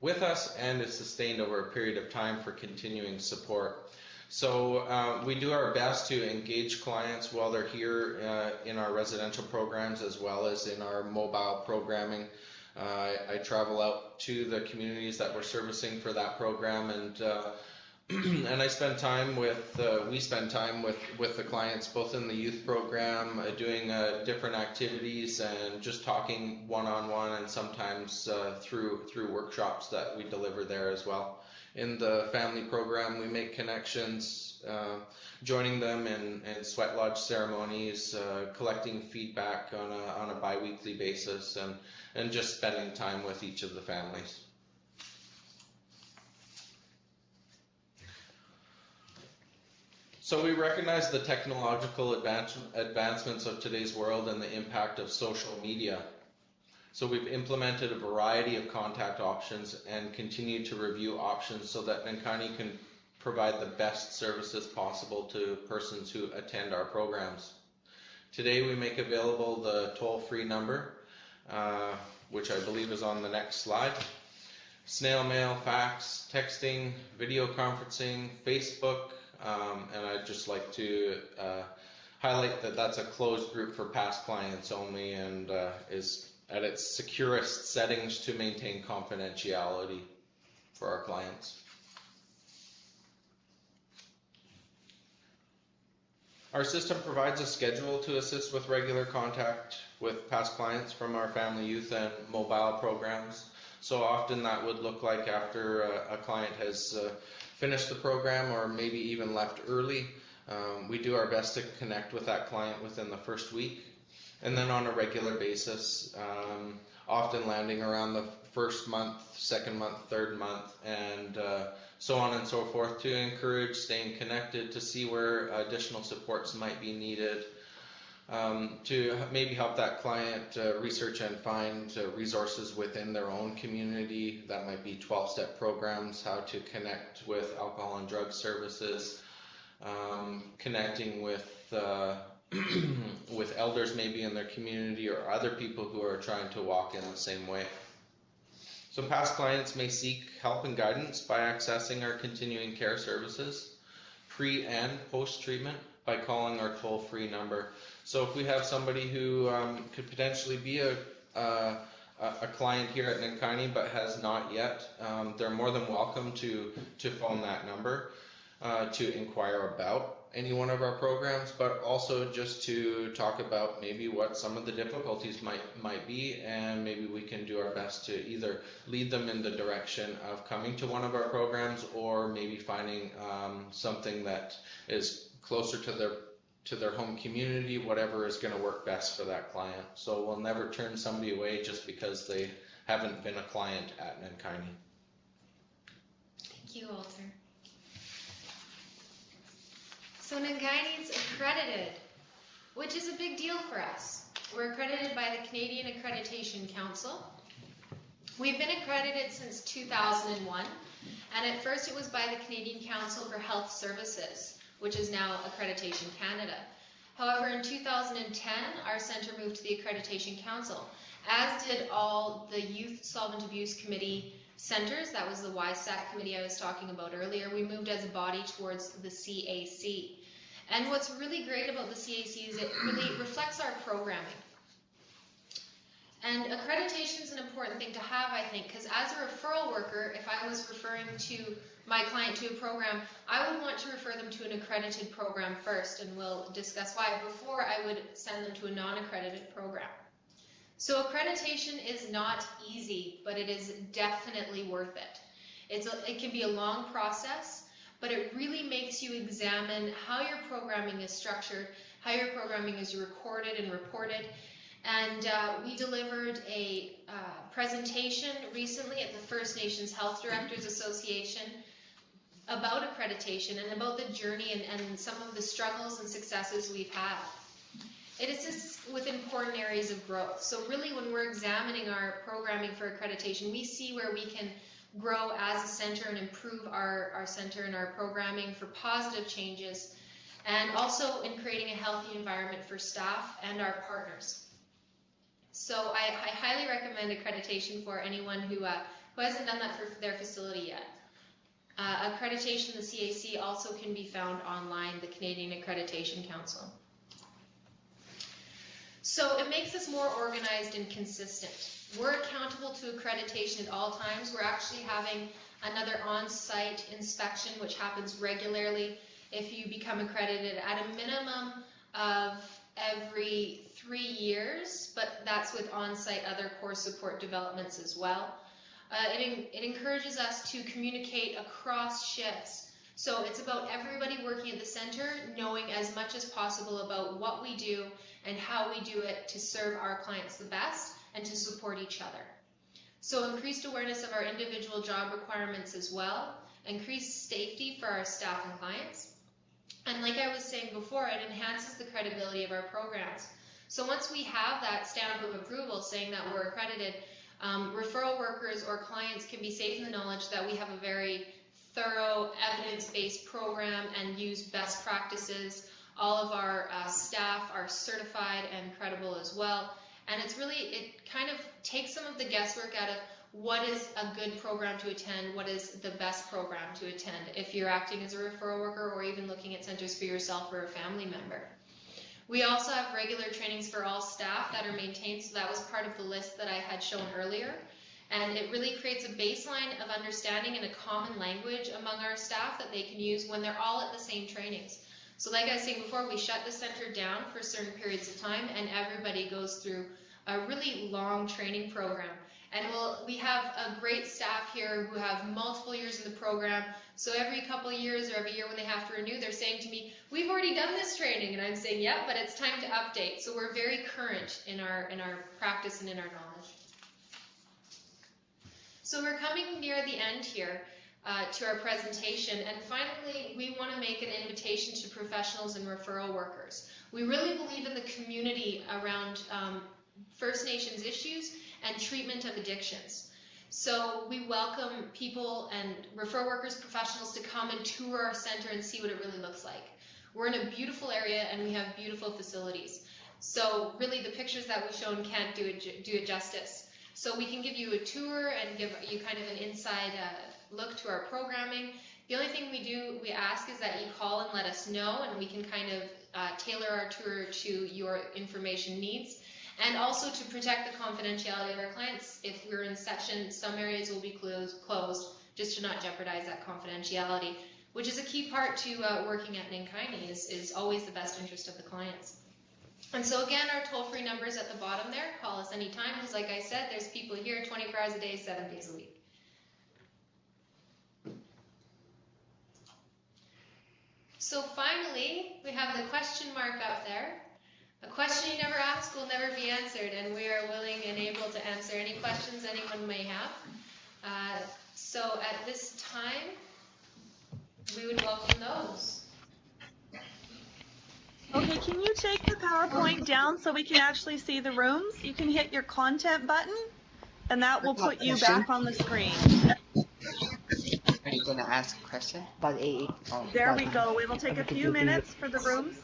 with us, and is sustained over a period of time for continuing support. So we do our best to engage clients while they're here in our residential programs, as well as in our mobile programming. I travel out to the communities that we're servicing for that program, and and I spend time with, we spend time with the clients, both in the youth program, doing different activities, and just talking one-on-one, and sometimes through workshops that we deliver there as well. In the family program, we make connections, joining them in sweat lodge ceremonies, collecting feedback on a bi-weekly basis, and just spending time with each of the families. So we recognize the technological advancements of today's world and the impact of social media. So we've implemented a variety of contact options and continue to review options so that Nenqayni can provide the best services possible to persons who attend our programs. Today we make available the toll-free number, which I believe is on the next slide. Snail mail, fax, texting, video conferencing, Facebook, and I'd just like to highlight that that's a closed group for past clients only, and is at its securest settings to maintain confidentiality for our clients. Our system provides a schedule to assist with regular contact with past clients from our family, youth, and mobile programs. So often that would look like after a client has finished the program or maybe even left early. We do our best to connect with that client within the first week, and then on a regular basis, often landing around the first month, second month, third month, and so on and so forth, to encourage staying connected, to see where additional supports might be needed, to maybe help that client research and find resources within their own community. That might be 12-step programs, how to connect with alcohol and drug services, connecting with with elders maybe in their community, or other people who are trying to walk in the same way. So past clients may seek help and guidance by accessing our continuing care services, pre and post treatment, by calling our toll-free number. So if we have somebody who could potentially be a client here at Nenqayni but has not yet, they're more than welcome to phone that number to inquire about any one of our programs, but also just to talk about maybe what some of the difficulties might be, and maybe we can do our best to either lead them in the direction of coming to one of our programs, or maybe finding something that is closer to their home community, whatever is going to work best for that client. So we'll never turn somebody away just because they haven't been a client at Nenqayni. Thank you, Walter. So Nengayni is accredited, which is a big deal for us. We're accredited by the Canadian Accreditation Council. We've been accredited since 2001, and at first it was by the Canadian Council for Health Services, which is now Accreditation Canada. However, in 2010, our centre moved to the Accreditation Council, as did all the Youth Solvent Abuse Committee centres. That was the YSAC committee I was talking about earlier. We moved as a body towards the CAC. And what's really great about the CAC is it really reflects our programming. And accreditation is an important thing to have, I think, because as a referral worker, if I was referring to my client to a program, I would want to refer them to an accredited program first, and we'll discuss why, before I would send them to a non-accredited program. So accreditation is not easy, but it is definitely worth it. It can be a long process, but it really makes you examine how your programming is structured, how your programming is recorded and reported. And we delivered a presentation recently at the First Nations Health Directors Association about accreditation and about the journey and some of the struggles and successes we've had. It assists with important areas of growth. So really, when we're examining our programming for accreditation, we see where we can grow as a center and improve our center and our programming for positive changes, and also in creating a healthy environment for staff and our partners. So I highly recommend accreditation for anyone who hasn't done that for their facility yet. Accreditation, the CAC, also can be found online, the Canadian Accreditation Council. So it makes us more organized and consistent. We're accountable to accreditation at all times. We're actually having another on-site inspection, which happens regularly if you become accredited at a minimum of every 3 years, but that's with on-site other core support developments as well. It encourages us to communicate across shifts. So it's about everybody working at the center knowing as much as possible about what we do and how we do it to serve our clients the best and to support each other. So increased awareness of our individual job requirements as well, increased safety for our staff and clients. And like I was saying before, it enhances the credibility of our programs. So once we have that stamp of approval saying that we're accredited, referral workers or clients can be safe in the knowledge that we have a very thorough, evidence-based program and use best practices. All of our staff are certified and credible as well. And it kind of takes some of the guesswork out of what is a good program to attend, what is the best program to attend if you're acting as a referral worker or even looking at centers for yourself or a family member. We also have regular trainings for all staff that are maintained, so that was part of the list that I had shown earlier. And it really creates a baseline of understanding and a common language among our staff that they can use when they're all at the same trainings. So like I was saying before, we shut the center down for certain periods of time, and everybody goes through a really long training program. And we have a great staff here who have multiple years in the program. So every couple of years or every year when they have to renew, they're saying to me, "We've already done this training." And I'm saying, "Yeah, but it's time to update." So we're very current in our practice and in our knowledge. So we're coming near the end here to our presentation. And finally, we want to make an invitation to professionals and referral workers. We really believe in the community around First Nations issues and treatment of addictions. So we welcome people and referral workers, professionals to come and tour our center and see what it really looks like. We're in a beautiful area and we have beautiful facilities. So really the pictures that we've shown can't do it justice. So we can give you a tour and give you kind of an inside look to our programming. The only thing we ask is that you call and let us know, and we can kind of tailor our tour to your information needs. And also to protect the confidentiality of our clients. If we're in session, some areas will be closed just to not jeopardize that confidentiality, which is a key part to working at Nenqayni is always the best interest of the clients. And so again, our toll-free number is at the bottom there. Call us anytime, because like I said, there's people here 24 hours a day, 7 days a week. So finally, we have the question mark up there. A question you never ask will never be answered, and we are willing and able to answer any questions anyone may have. So at this time, we would welcome those. Okay, can you take the PowerPoint down so we can actually see the rooms? You can hit your content button, and that will put you back on the screen. Are you going to ask a question about AA? There we go. It will take a few minutes for the rooms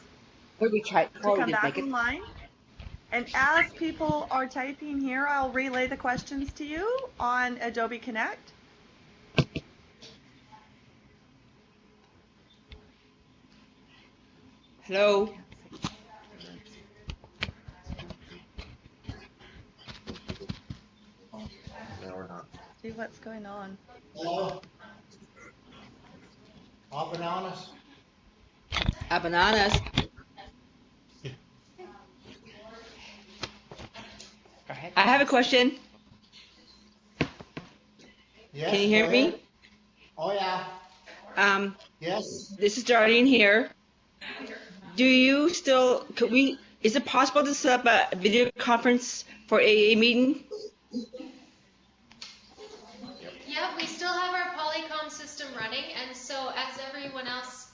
We tried to come back online. And as people are typing here, I'll relay the questions to you on Adobe Connect. Hello. See what's going on. Hello? All bananas? Bananas. I have a question. Yes, Can you hear go me? ahead. Oh, yeah. Yes. This is Darlene here. Do you still, is it possible to set up a video conference for AA meeting? Yeah, we still have our Polycom system running, and so as everyone else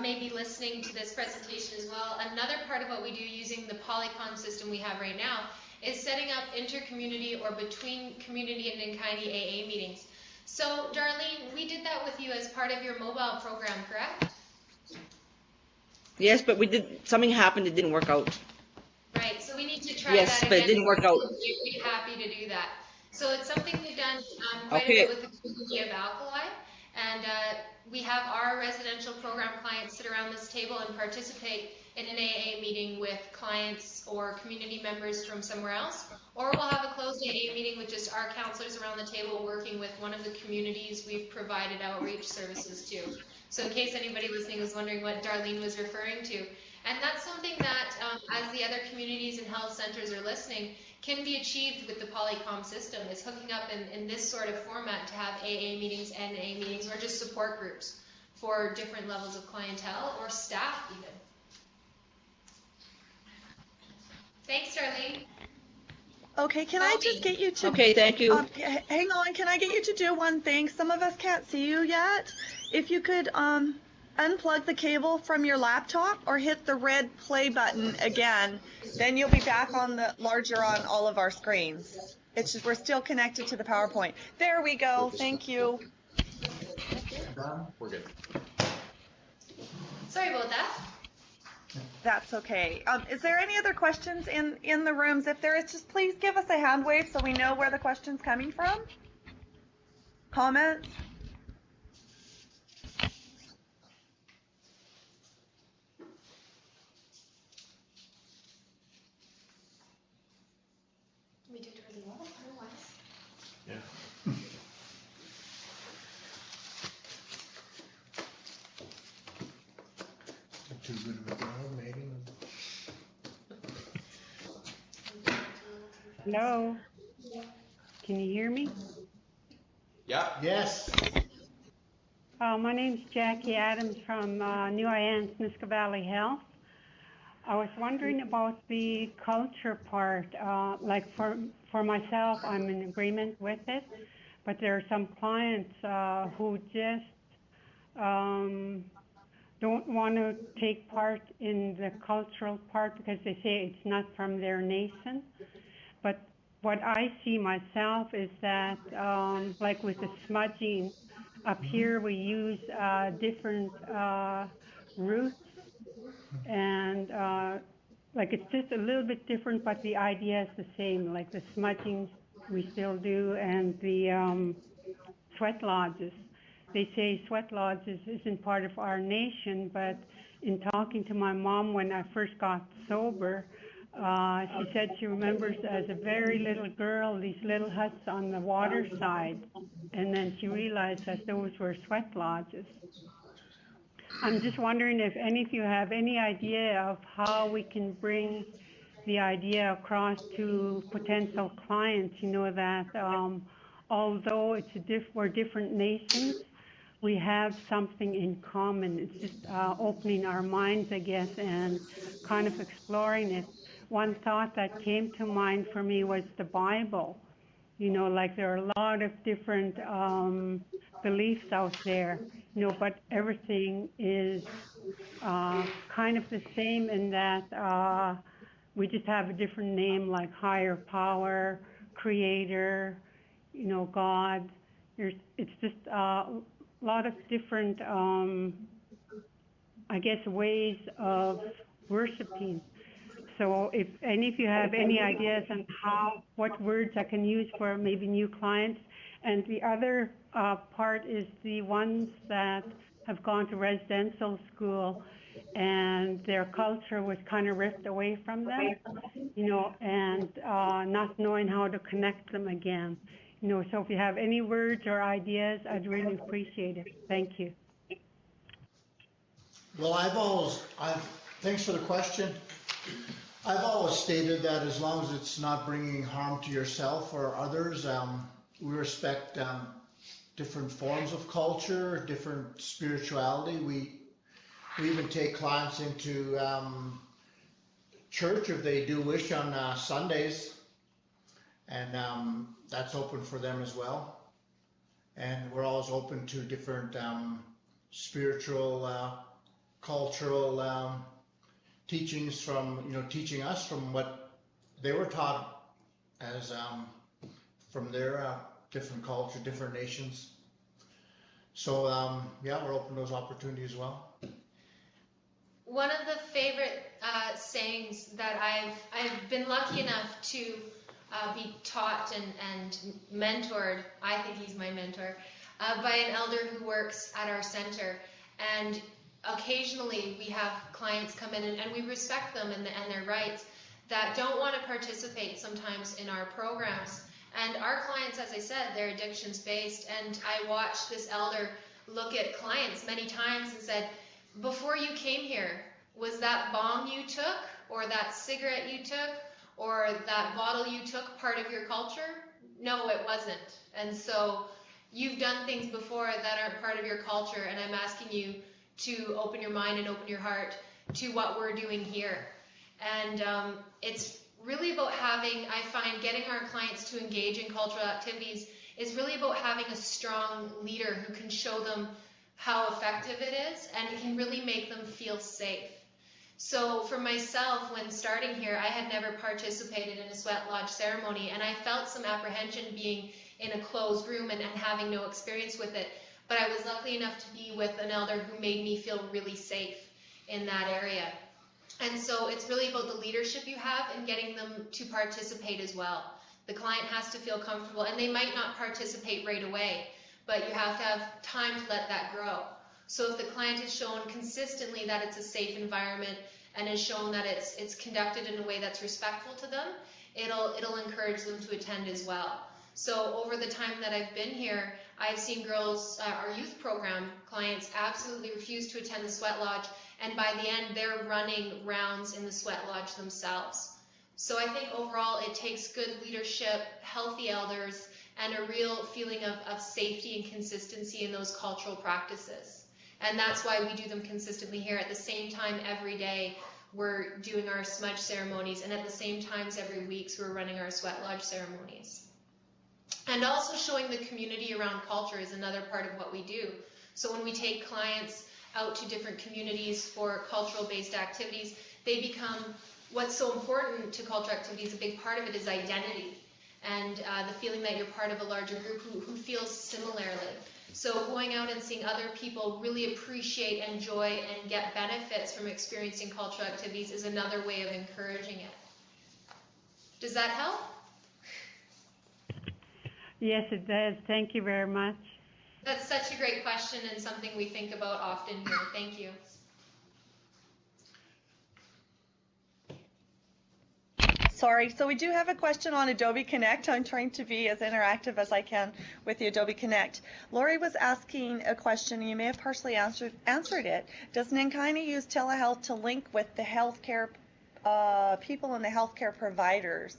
may be listening to this presentation as well, another part of what we do using the Polycom system we have right now is setting up inter-community or between community and Nengayni AA meetings. So Darlene, we did that with you as part of your mobile program, correct? Yes, but something happened, it didn't work out. Right, so we need to try Yes, that again. but it didn't work out. We'd be happy to do that. So it's something we've done quite a bit with the community of Alkali, and we have our residential program clients sit around this table and participate in an AA meeting with clients or community members from somewhere else, or we'll have a closed AA meeting with just our counselors around the table working with one of the communities we've provided outreach services to. So in case anybody listening was wondering what Darlene was referring to, and that's something that, as the other communities and health centers are listening, can be achieved with the Polycom system. Is hooking up in this sort of format to have AA meetings, NA meetings, or just support groups for different levels of clientele or staff even. Thanks, Darlene. Okay, can I just get you to... Okay, thank you. Hang on, can I get you to do one thing? Some of us can't see you yet. If you could unplug the cable from your laptop or hit the red play button again, then you'll be back on the larger on all of our screens. It's just we're still connected to the PowerPoint. There we go. Thank you. We're good. Sorry about that. That's okay. Is there any other questions in the rooms? If there is, just please give us a hand wave so we know where the question's coming from. Comments? We did really well otherwise. Yeah. Hello, can you hear me? Yeah. Yes. My name's Jackie Adams from New Orleans, Nisku Valley Health. I was wondering about the culture part. Like for myself, I'm in agreement with it, but there are some clients who just don't want to take part in the cultural part because they say it's not from their nation. But what I see myself is that, like with the smudging, up here we use different roots, and like it's just a little bit different, but the idea is the same. Like the smudging we still do, and the sweat lodges. They say sweat lodges isn't part of our nation, but in talking to my mom when I first got sober, she said she remembers as a very little girl these little huts on the water side, and then she realized that those were sweat lodges. I'm just wondering if any of you have any idea of how we can bring the idea across to potential clients, you know, that although we're different nations, we have something in common. It's just opening our minds, I guess, and kind of exploring it. One thought that came to mind for me was the Bible. You know, like there are a lot of different beliefs out there, you know, but everything is kind of the same in that we just have a different name, like higher power, creator, you know, God. It's just a lot of different, I guess, ways of worshiping. So if any of you have any ideas on what words I can use for maybe new clients. And the other part is the ones that have gone to residential school and their culture was kind of ripped away from them, you know, and not knowing how to connect them again. You know, so if you have any words or ideas, I'd really appreciate it. Thank you. Well, thanks for the question. I've always stated that as long as it's not bringing harm to yourself or others, we respect different forms of culture, different spirituality. We even take clients into church if they do wish on Sundays, and that's open for them as well. And we're always open to different spiritual, cultural teachings from, you know, teaching us from what they were taught as from their different culture, different nations. So yeah, we're open to those opportunities as well. One of the favorite sayings that I've been lucky enough to be taught and mentored, I think he's my mentor, by an elder who works at our center. And occasionally we have clients come in and we respect them and their rights that don't want to participate sometimes in our programs. And our clients, as I said, they're addictions based. And I watched this elder look at clients many times and said, before you came here, was that bong you took or that cigarette you took or that bottle you took part of your culture? No, it wasn't. And so you've done things before that aren't part of your culture, and I'm asking you to open your mind and open your heart to what we're doing here. And it's really about having, I find, getting our clients to engage in cultural activities is really about having a strong leader who can show them how effective it is and can really make them feel safe. So for myself, when starting here, I had never participated in a sweat lodge ceremony, and I felt some apprehension being in a closed room and having no experience with it. But I was lucky enough to be with an elder who made me feel really safe in that area. And so it's really about the leadership you have and getting them to participate as well. The client has to feel comfortable, and they might not participate right away, but you have to have time to let that grow. So if the client has shown consistently that it's a safe environment and has shown that it's conducted in a way that's respectful to them, it'll encourage them to attend as well. So over the time that I've been here, I've seen girls, our youth program clients, absolutely refuse to attend the sweat lodge, and by the end they're running rounds in the sweat lodge themselves. So I think overall it takes good leadership, healthy elders, and a real feeling of safety and consistency in those cultural practices. And that's why we do them consistently here. At the same time, every day we're doing our smudge ceremonies, and at the same times every week we're running our sweat lodge ceremonies. And also showing the community around culture is another part of what we do. So when we take clients out to different communities for cultural-based activities, they become, what's so important to cultural activities, a big part of it is identity, and the feeling that you're part of a larger group who feels similarly. So going out and seeing other people really appreciate, enjoy, and get benefits from experiencing cultural activities is another way of encouraging it. Does that help? Yes, it does. Thank you very much. That's such a great question and something we think about often here. Thank you. Sorry, so we do have a question on Adobe Connect. I'm trying to be as interactive as I can with the Adobe Connect. Lori was asking a question, and you may have partially answered it. Does Nengayni use telehealth to link with the healthcare people and the healthcare providers?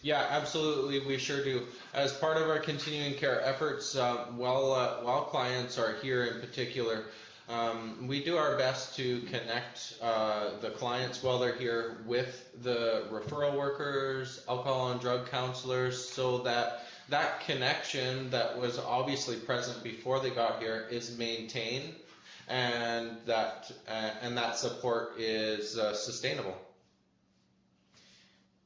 Yeah, absolutely, we sure do. As part of our continuing care efforts, while clients are here in particular, we do our best to connect the clients while they're here with the referral workers, alcohol and drug counselors, so that that connection that was obviously present before they got here is maintained, and that support is sustainable.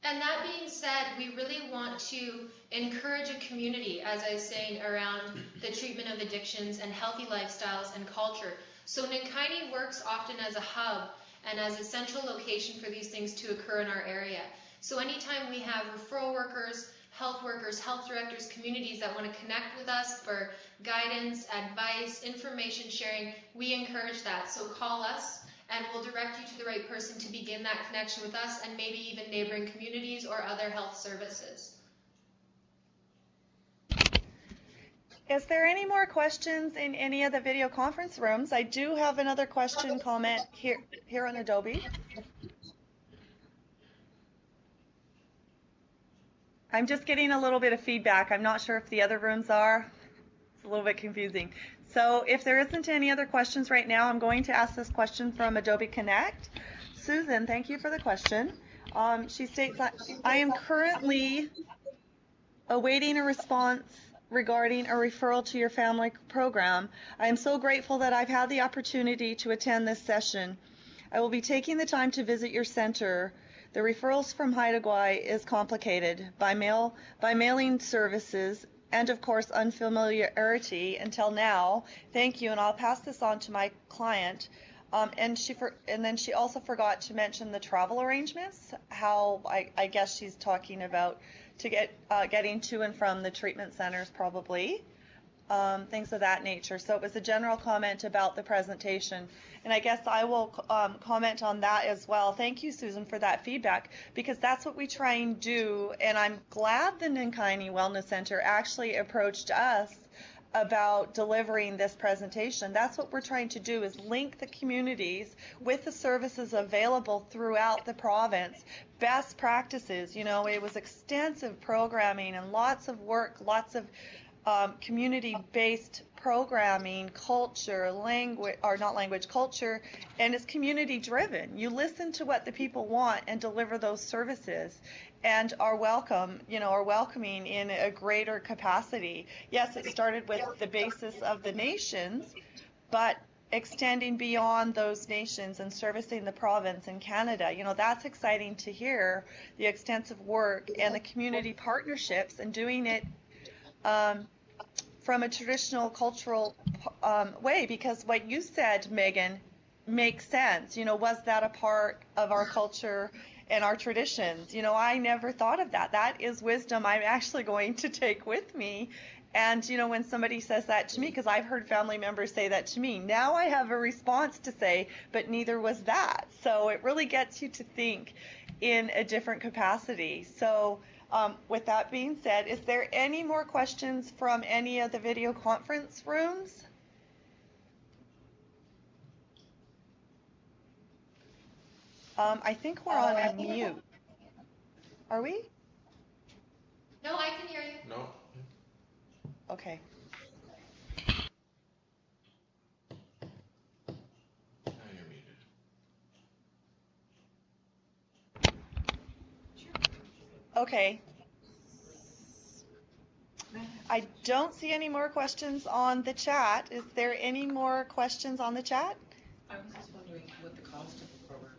And that being said, we really want to encourage a community, as I was saying, around the treatment of addictions and healthy lifestyles and culture. So Nenqayni works often as a hub and as a central location for these things to occur in our area. So anytime we have referral workers, health directors, communities that want to connect with us for guidance, advice, information sharing, we encourage that. So call us, and we'll direct you to the right person to begin that connection with us, and maybe even neighboring communities or other health services. Is there any more questions in any of the video conference rooms? I do have another comment here on Adobe. I'm just getting a little bit of feedback. I'm not sure if the other rooms are. It's a little bit confusing. So if there isn't any other questions right now, I'm going to ask this question from Adobe Connect. Susan, thank you for the question. She states, I am currently awaiting a response regarding a referral to your family program. I am so grateful that I've had the opportunity to attend this session. I will be taking the time to visit your center. The referrals from Haida Gwaii is complicated by mailing services, and of course unfamiliarity until now. Thank you, and I'll pass this on to my client. And then she also forgot to mention the travel arrangements, how I guess she's talking about to getting to and from the treatment centers probably, things of that nature. So it was a general comment about the presentation, and I guess I will comment on that as well. Thank you, Susan, for that feedback, because that's what we try and do, and I'm glad the Nenqayni Wellness Center actually approached us about delivering this presentation. That's what we're trying to do, is link the communities with the services available throughout the province. Best practices, it was extensive programming and lots of work, lots of community-based programming, culture, culture, and it's community-driven. You listen to what the people want and deliver those services, and are welcoming in a greater capacity. Yes, it started with the basis of the nations, but extending beyond those nations and servicing the province in Canada. That's exciting to hear, the extensive work and the community partnerships, and doing it from a traditional cultural way, because what you said, Megan, makes sense. Was that a part of our culture and our traditions? I never thought of that. That is wisdom I'm actually going to take with me. And, when somebody says that to me, because I've heard family members say that to me, now I have a response to say, but neither was that. So it really gets you to think in a different capacity. So with that being said, is there any more questions from any of the video conference rooms? I think we're on mute. Are we? No, I can hear you. No. Okay. Now you're muted. Okay. I don't see any more questions on the chat. Is there any more questions on the chat? I was just wondering what the cost of the program.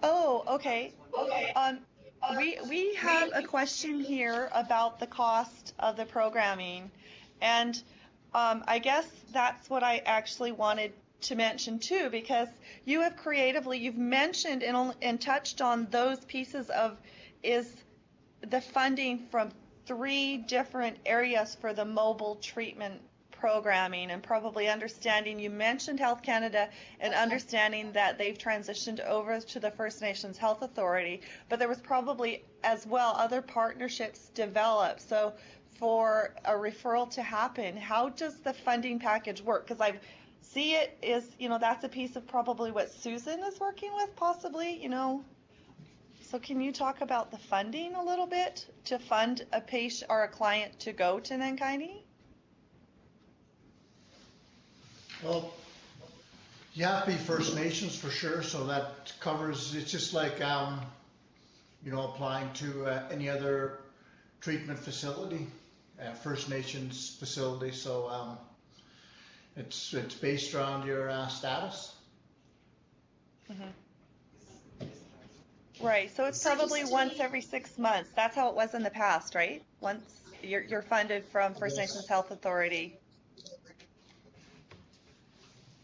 Oh, okay. We have a question here about the cost of the programming, and I guess that's what I actually wanted to mention too, because you have you've mentioned and touched on those pieces of is the funding from 3 different areas for the mobile treatment programming, and probably understanding, you mentioned Health Canada and understanding that they've transitioned over to the First Nations Health Authority, but there was probably as well other partnerships developed. So for a referral to happen, how does the funding package work? Because I see it is, that's a piece of probably what Susan is working with possibly, So can you talk about the funding a little bit to fund a patient or a client to go to Nenqayni? Well, you have to be First Nations for sure, so that covers, it's just like, applying to any other treatment facility, First Nations facility, so it's based around your status. Mm-hmm. Right, so it's probably once every 6 months. That's how it was in the past, right? Once you're funded from First Nations Health Authority.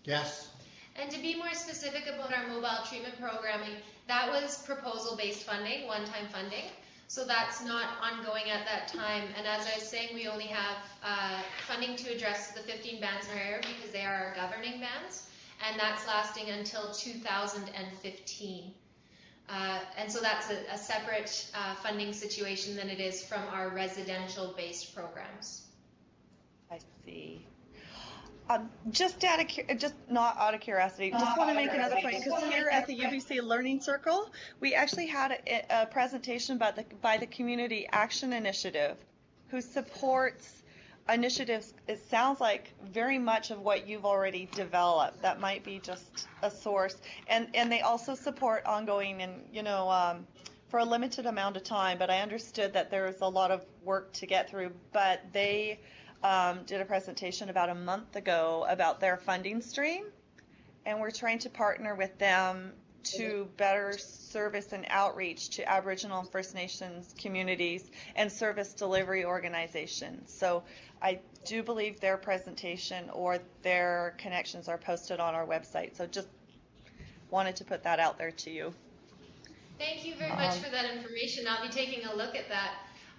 Yes. And to be more specific about our mobile treatment programming, that was proposal-based funding, one-time funding. So that's not ongoing at that time. And as I was saying, we only have funding to address the 15 bands in our area because they are our governing bands. And that's lasting until 2015. And so that's a separate funding situation than it is from our residential-based programs. I see. Just not out of curiosity, just want to make another point, because here at the UBC Learning Circle, we actually had a presentation by the Community Action Initiative, who supports initiatives, it sounds like very much of what you've already developed. That might be just a source. And they also support ongoing and, for a limited amount of time, but I understood that there was a lot of work to get through, but they did a presentation about a month ago about their funding stream, and we're trying to partner with them to better service and outreach to Aboriginal and First Nations communities and service delivery organizations. So I do believe their presentation or their connections are posted on our website. So just wanted to put that out there to you. Thank you very much for that information. I'll be taking a look at that.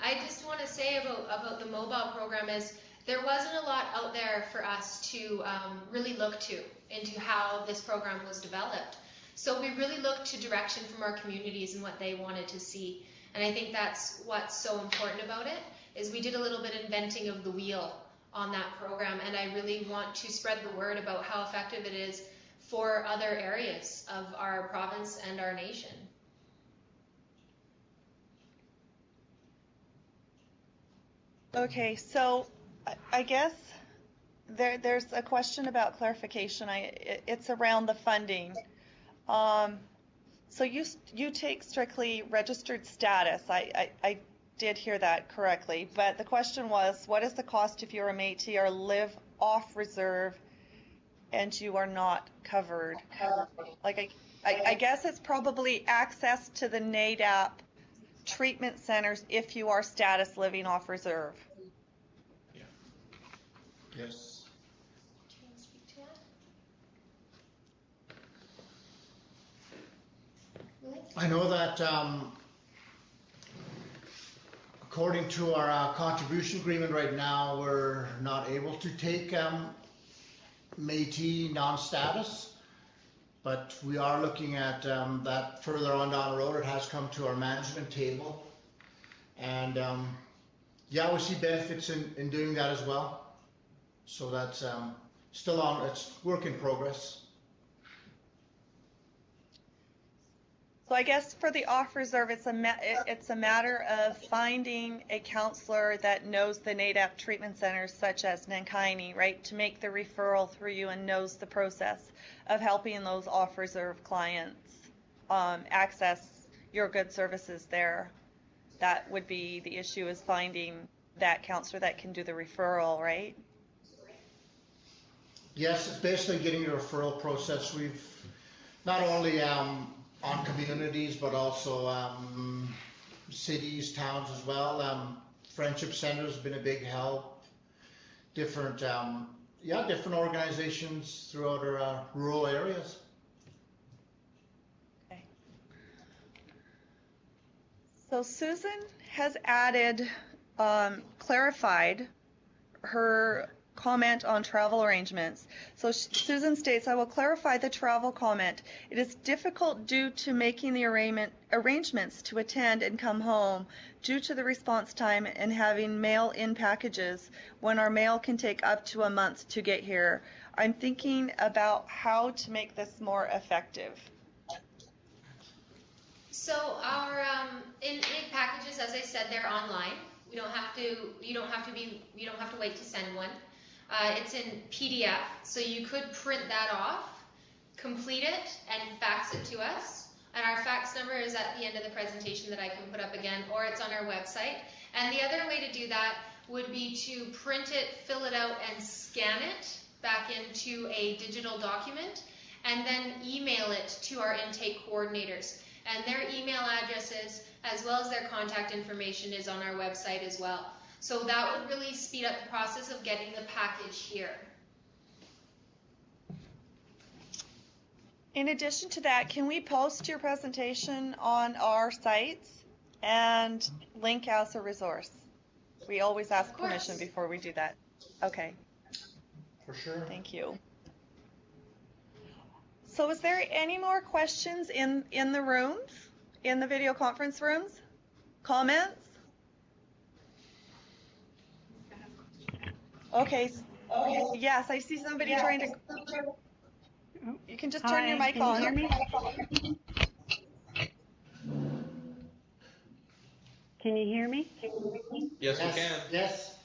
I just want to say about the mobile program is there wasn't a lot out there for us to really look into how this program was developed. So we really looked to direction from our communities and what they wanted to see. And I think that's what's so important about it, is we did a little bit of inventing of the wheel on that program. And I really want to spread the word about how effective it is for other areas of our province and our nation. Okay, so I guess there's a question about clarification. It's around the funding. So you take strictly registered status. I did hear that correctly, but the question was, what is the cost if you're a Métis or live off reserve and you are not covered? Like I guess it's probably access to the NADAP treatment centers if you are status living off reserve. Yeah. Yes. Do you want to speak to that? I know that according to our contribution agreement right now, we're not able to take Métis non-status, but we are looking at that further on down the road. It has come to our management table, and yeah, we see benefits in doing that as well. So that's still on, it's work in progress. So I guess for the off reserve, it's a matter of finding a counselor that knows the NADAP treatment centers such as Nenqayni, right, to make the referral through you and knows the process of helping those off reserve clients access your good services there. That would be the issue, is finding that counselor that can do the referral, right? Yes, it's basically getting a referral process. We've not only on communities, but also cities, towns as well. Friendship Centers have been a big help. Different, different organizations throughout our rural areas. Okay. So Susan has added, clarified her comment on travel arrangements. So Susan states, I will clarify the travel comment. It is difficult due to making the arrangements to attend and come home due to the response time and having mail-in packages when our mail can take up to a month to get here. I'm thinking about how to make this more effective. So our intake packages, as I said, they're online. You don't have to wait to send one. It's in PDF, so you could print that off, complete it, and fax it to us. And our fax number is at the end of the presentation that I can put up again, or it's on our website. And the other way to do that would be to print it, fill it out, and scan it back into a digital document, and then email it to our intake coordinators. And their email addresses, as well as their contact information, is on our website as well. So that would really speed up the process of getting the package here. In addition to that, can we post your presentation on our sites and link as a resource? We always ask permission before we do that. Okay. For sure. Thank you. So is there any more questions in the rooms, in the video conference rooms? Comments? Okay. Yes, I see somebody trying to. You can just turn your mic on. Can you hear me? Can you hear me? Yes, we can. Yes.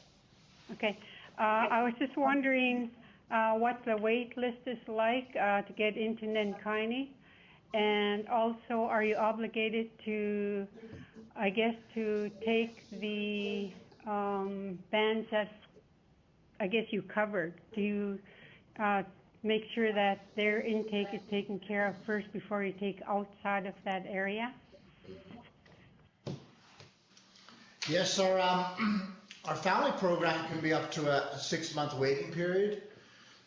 Okay. I was just wondering what the wait list is like to get into Nenqayni, and also are you obligated to, I guess, to take the bands that I guess you covered? Do you make sure that their intake is taken care of first before you take outside of that area? Yes, our family program can be up to a 6-month waiting period.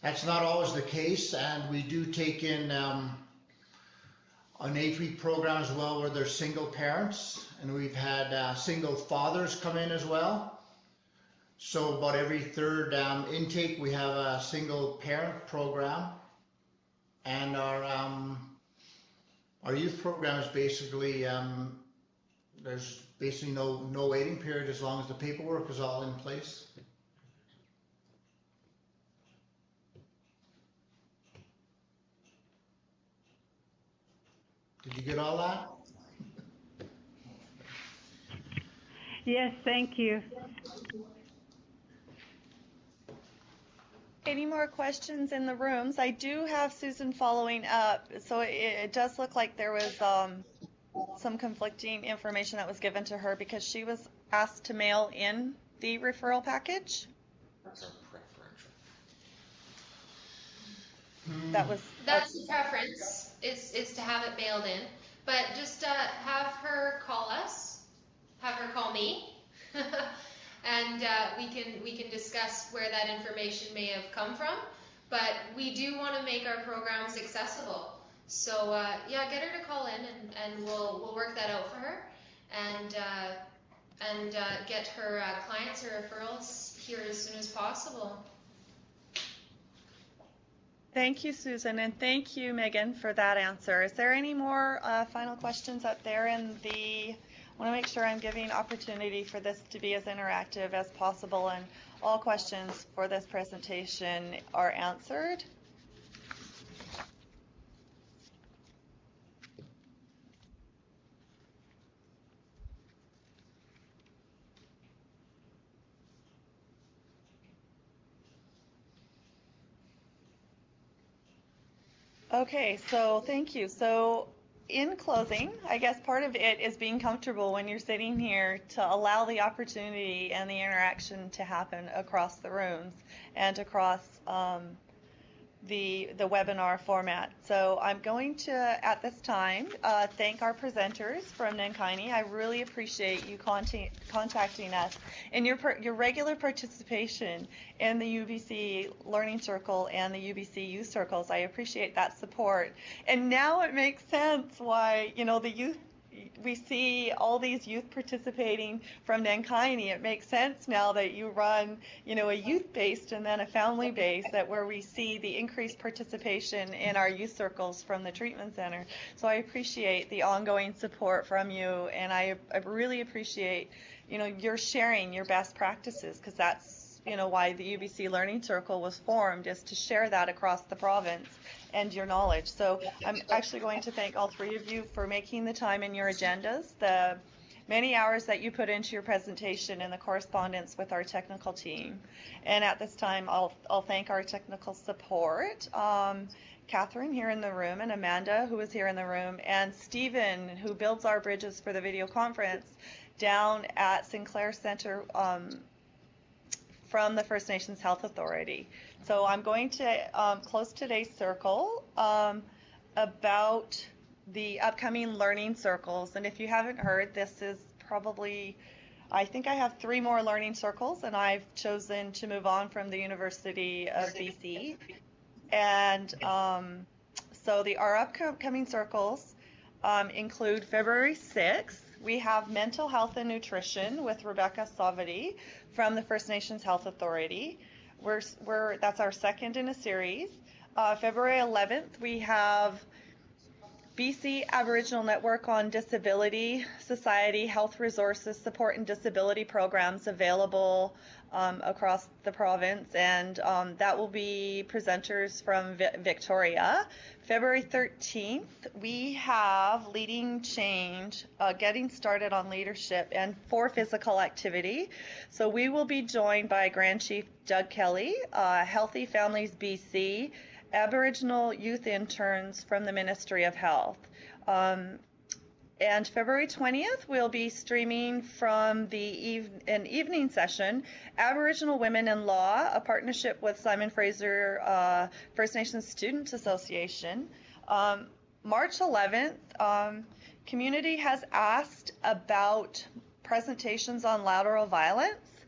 That's not always the case, and we do take in an 8-week program as well where there's single parents, and we've had single fathers come in as well. So about every third intake we have a single parent program, and our youth program is basically there's basically no waiting period as long as the paperwork is all in place. Did you get all that? Yes, thank you. Any more questions in the rooms? I do have Susan following up. So it does look like there was some conflicting information that was given to her because she was asked to mail in the referral package. That's our preferential. That's the preference, is to have it mailed in. But just have her call us, have her call me, and we can discuss where that information may have come from. But we do want to make our programs accessible. So yeah, get her to call in, and we'll work that out for her, and get her clients or referrals here as soon as possible. Thank you, Susan, and thank you, Megan, for that answer. Is there any more final questions up there in the? I want to make sure I'm giving opportunity for this to be as interactive as possible, and all questions for this presentation are answered. Okay, so thank you. So in closing, I guess part of it is being comfortable when you're sitting here to allow the opportunity and the interaction to happen across the rooms and across the webinar format. So I'm going to, at this time, thank our presenters from Nenqayni. I really appreciate you contacting us and your regular participation in the UBC Learning Circle and the UBC Youth Circles. I appreciate that support. And now it makes sense why, the youth, we see all these youth participating from Nenqayni. It makes sense now that you run, a youth-based and then a family-based, that where we see the increased participation in our youth circles from the treatment center. So I appreciate the ongoing support from you, and I really appreciate, your sharing your best practices, because that's, why the UBC Learning Circle was formed, is to share that across the province and your knowledge. So I'm actually going to thank all three of you for making the time in your agendas, the many hours that you put into your presentation, and the correspondence with our technical team. And at this time, I'll thank our technical support, Catherine here in the room, and Amanda, who is here in the room, and Stephen, who builds our bridges for the video conference down at Sinclair Center from the First Nations Health Authority. So I'm going to close today's circle about the upcoming learning circles. And if you haven't heard, this is probably, I think I have 3 more learning circles, and I've chosen to move on from the University of BC. And so our upcoming circles include February 6th. We have Mental Health and Nutrition with Rebecca Savity from the First Nations Health Authority. That's our second in a series. February 11th, we have BC Aboriginal Network on Disability Society Health Resources Support and Disability Programs available across the province, and that will be presenters from Victoria. February 13th, we have Leading Change, Getting Started on Leadership and for Physical Activity. So we will be joined by Grand Chief Doug Kelly, Healthy Families BC, Aboriginal youth interns from the Ministry of Health. And February 20th, we'll be streaming from an evening session, Aboriginal Women in Law, a partnership with Simon Fraser First Nations Student Association. March 11th, community has asked about presentations on lateral violence.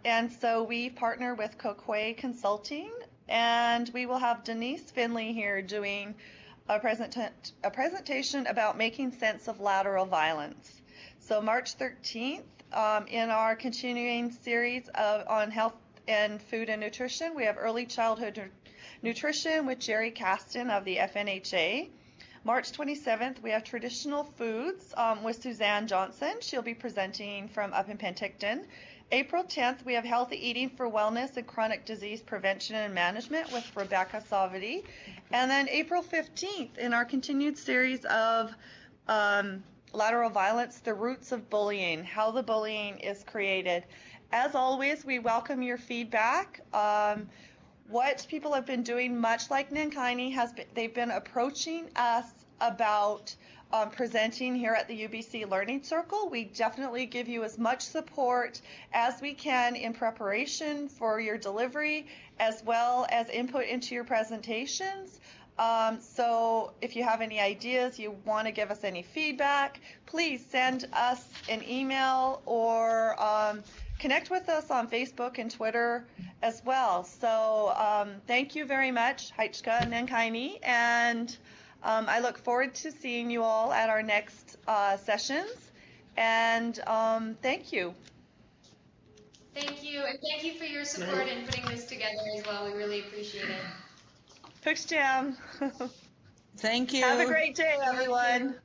And so we partner with Kokwe Consulting, and we will have Denise Finley here doing a presentation about making sense of lateral violence. So March 13th, in our continuing series on health and food and nutrition, we have early childhood nutrition with Jerry Caston of the FNHA. March 27th, we have traditional foods with Suzanne Johnson. She'll be presenting from up in Penticton. April 10th, we have healthy eating for wellness and chronic disease prevention and management with Rebecca Savity. And then April 15th, in our continued series of lateral violence, the roots of bullying, how the bullying is created. As always, we welcome your feedback. What people have been doing, much like Nenqayni, they've been approaching us about presenting here at the UBC Learning Circle. We definitely give you as much support as we can in preparation for your delivery, as well as input into your presentations. So if you have any ideas, you want to give us any feedback, please send us an email or connect with us on Facebook and Twitter as well. So thank you very much, Haichka and Nenqayni, and I look forward to seeing you all at our next sessions, and thank you. Thank you, and thank you for your support in putting this together as well. We really appreciate it. Push jam. Thank you. Have a great day, everyone.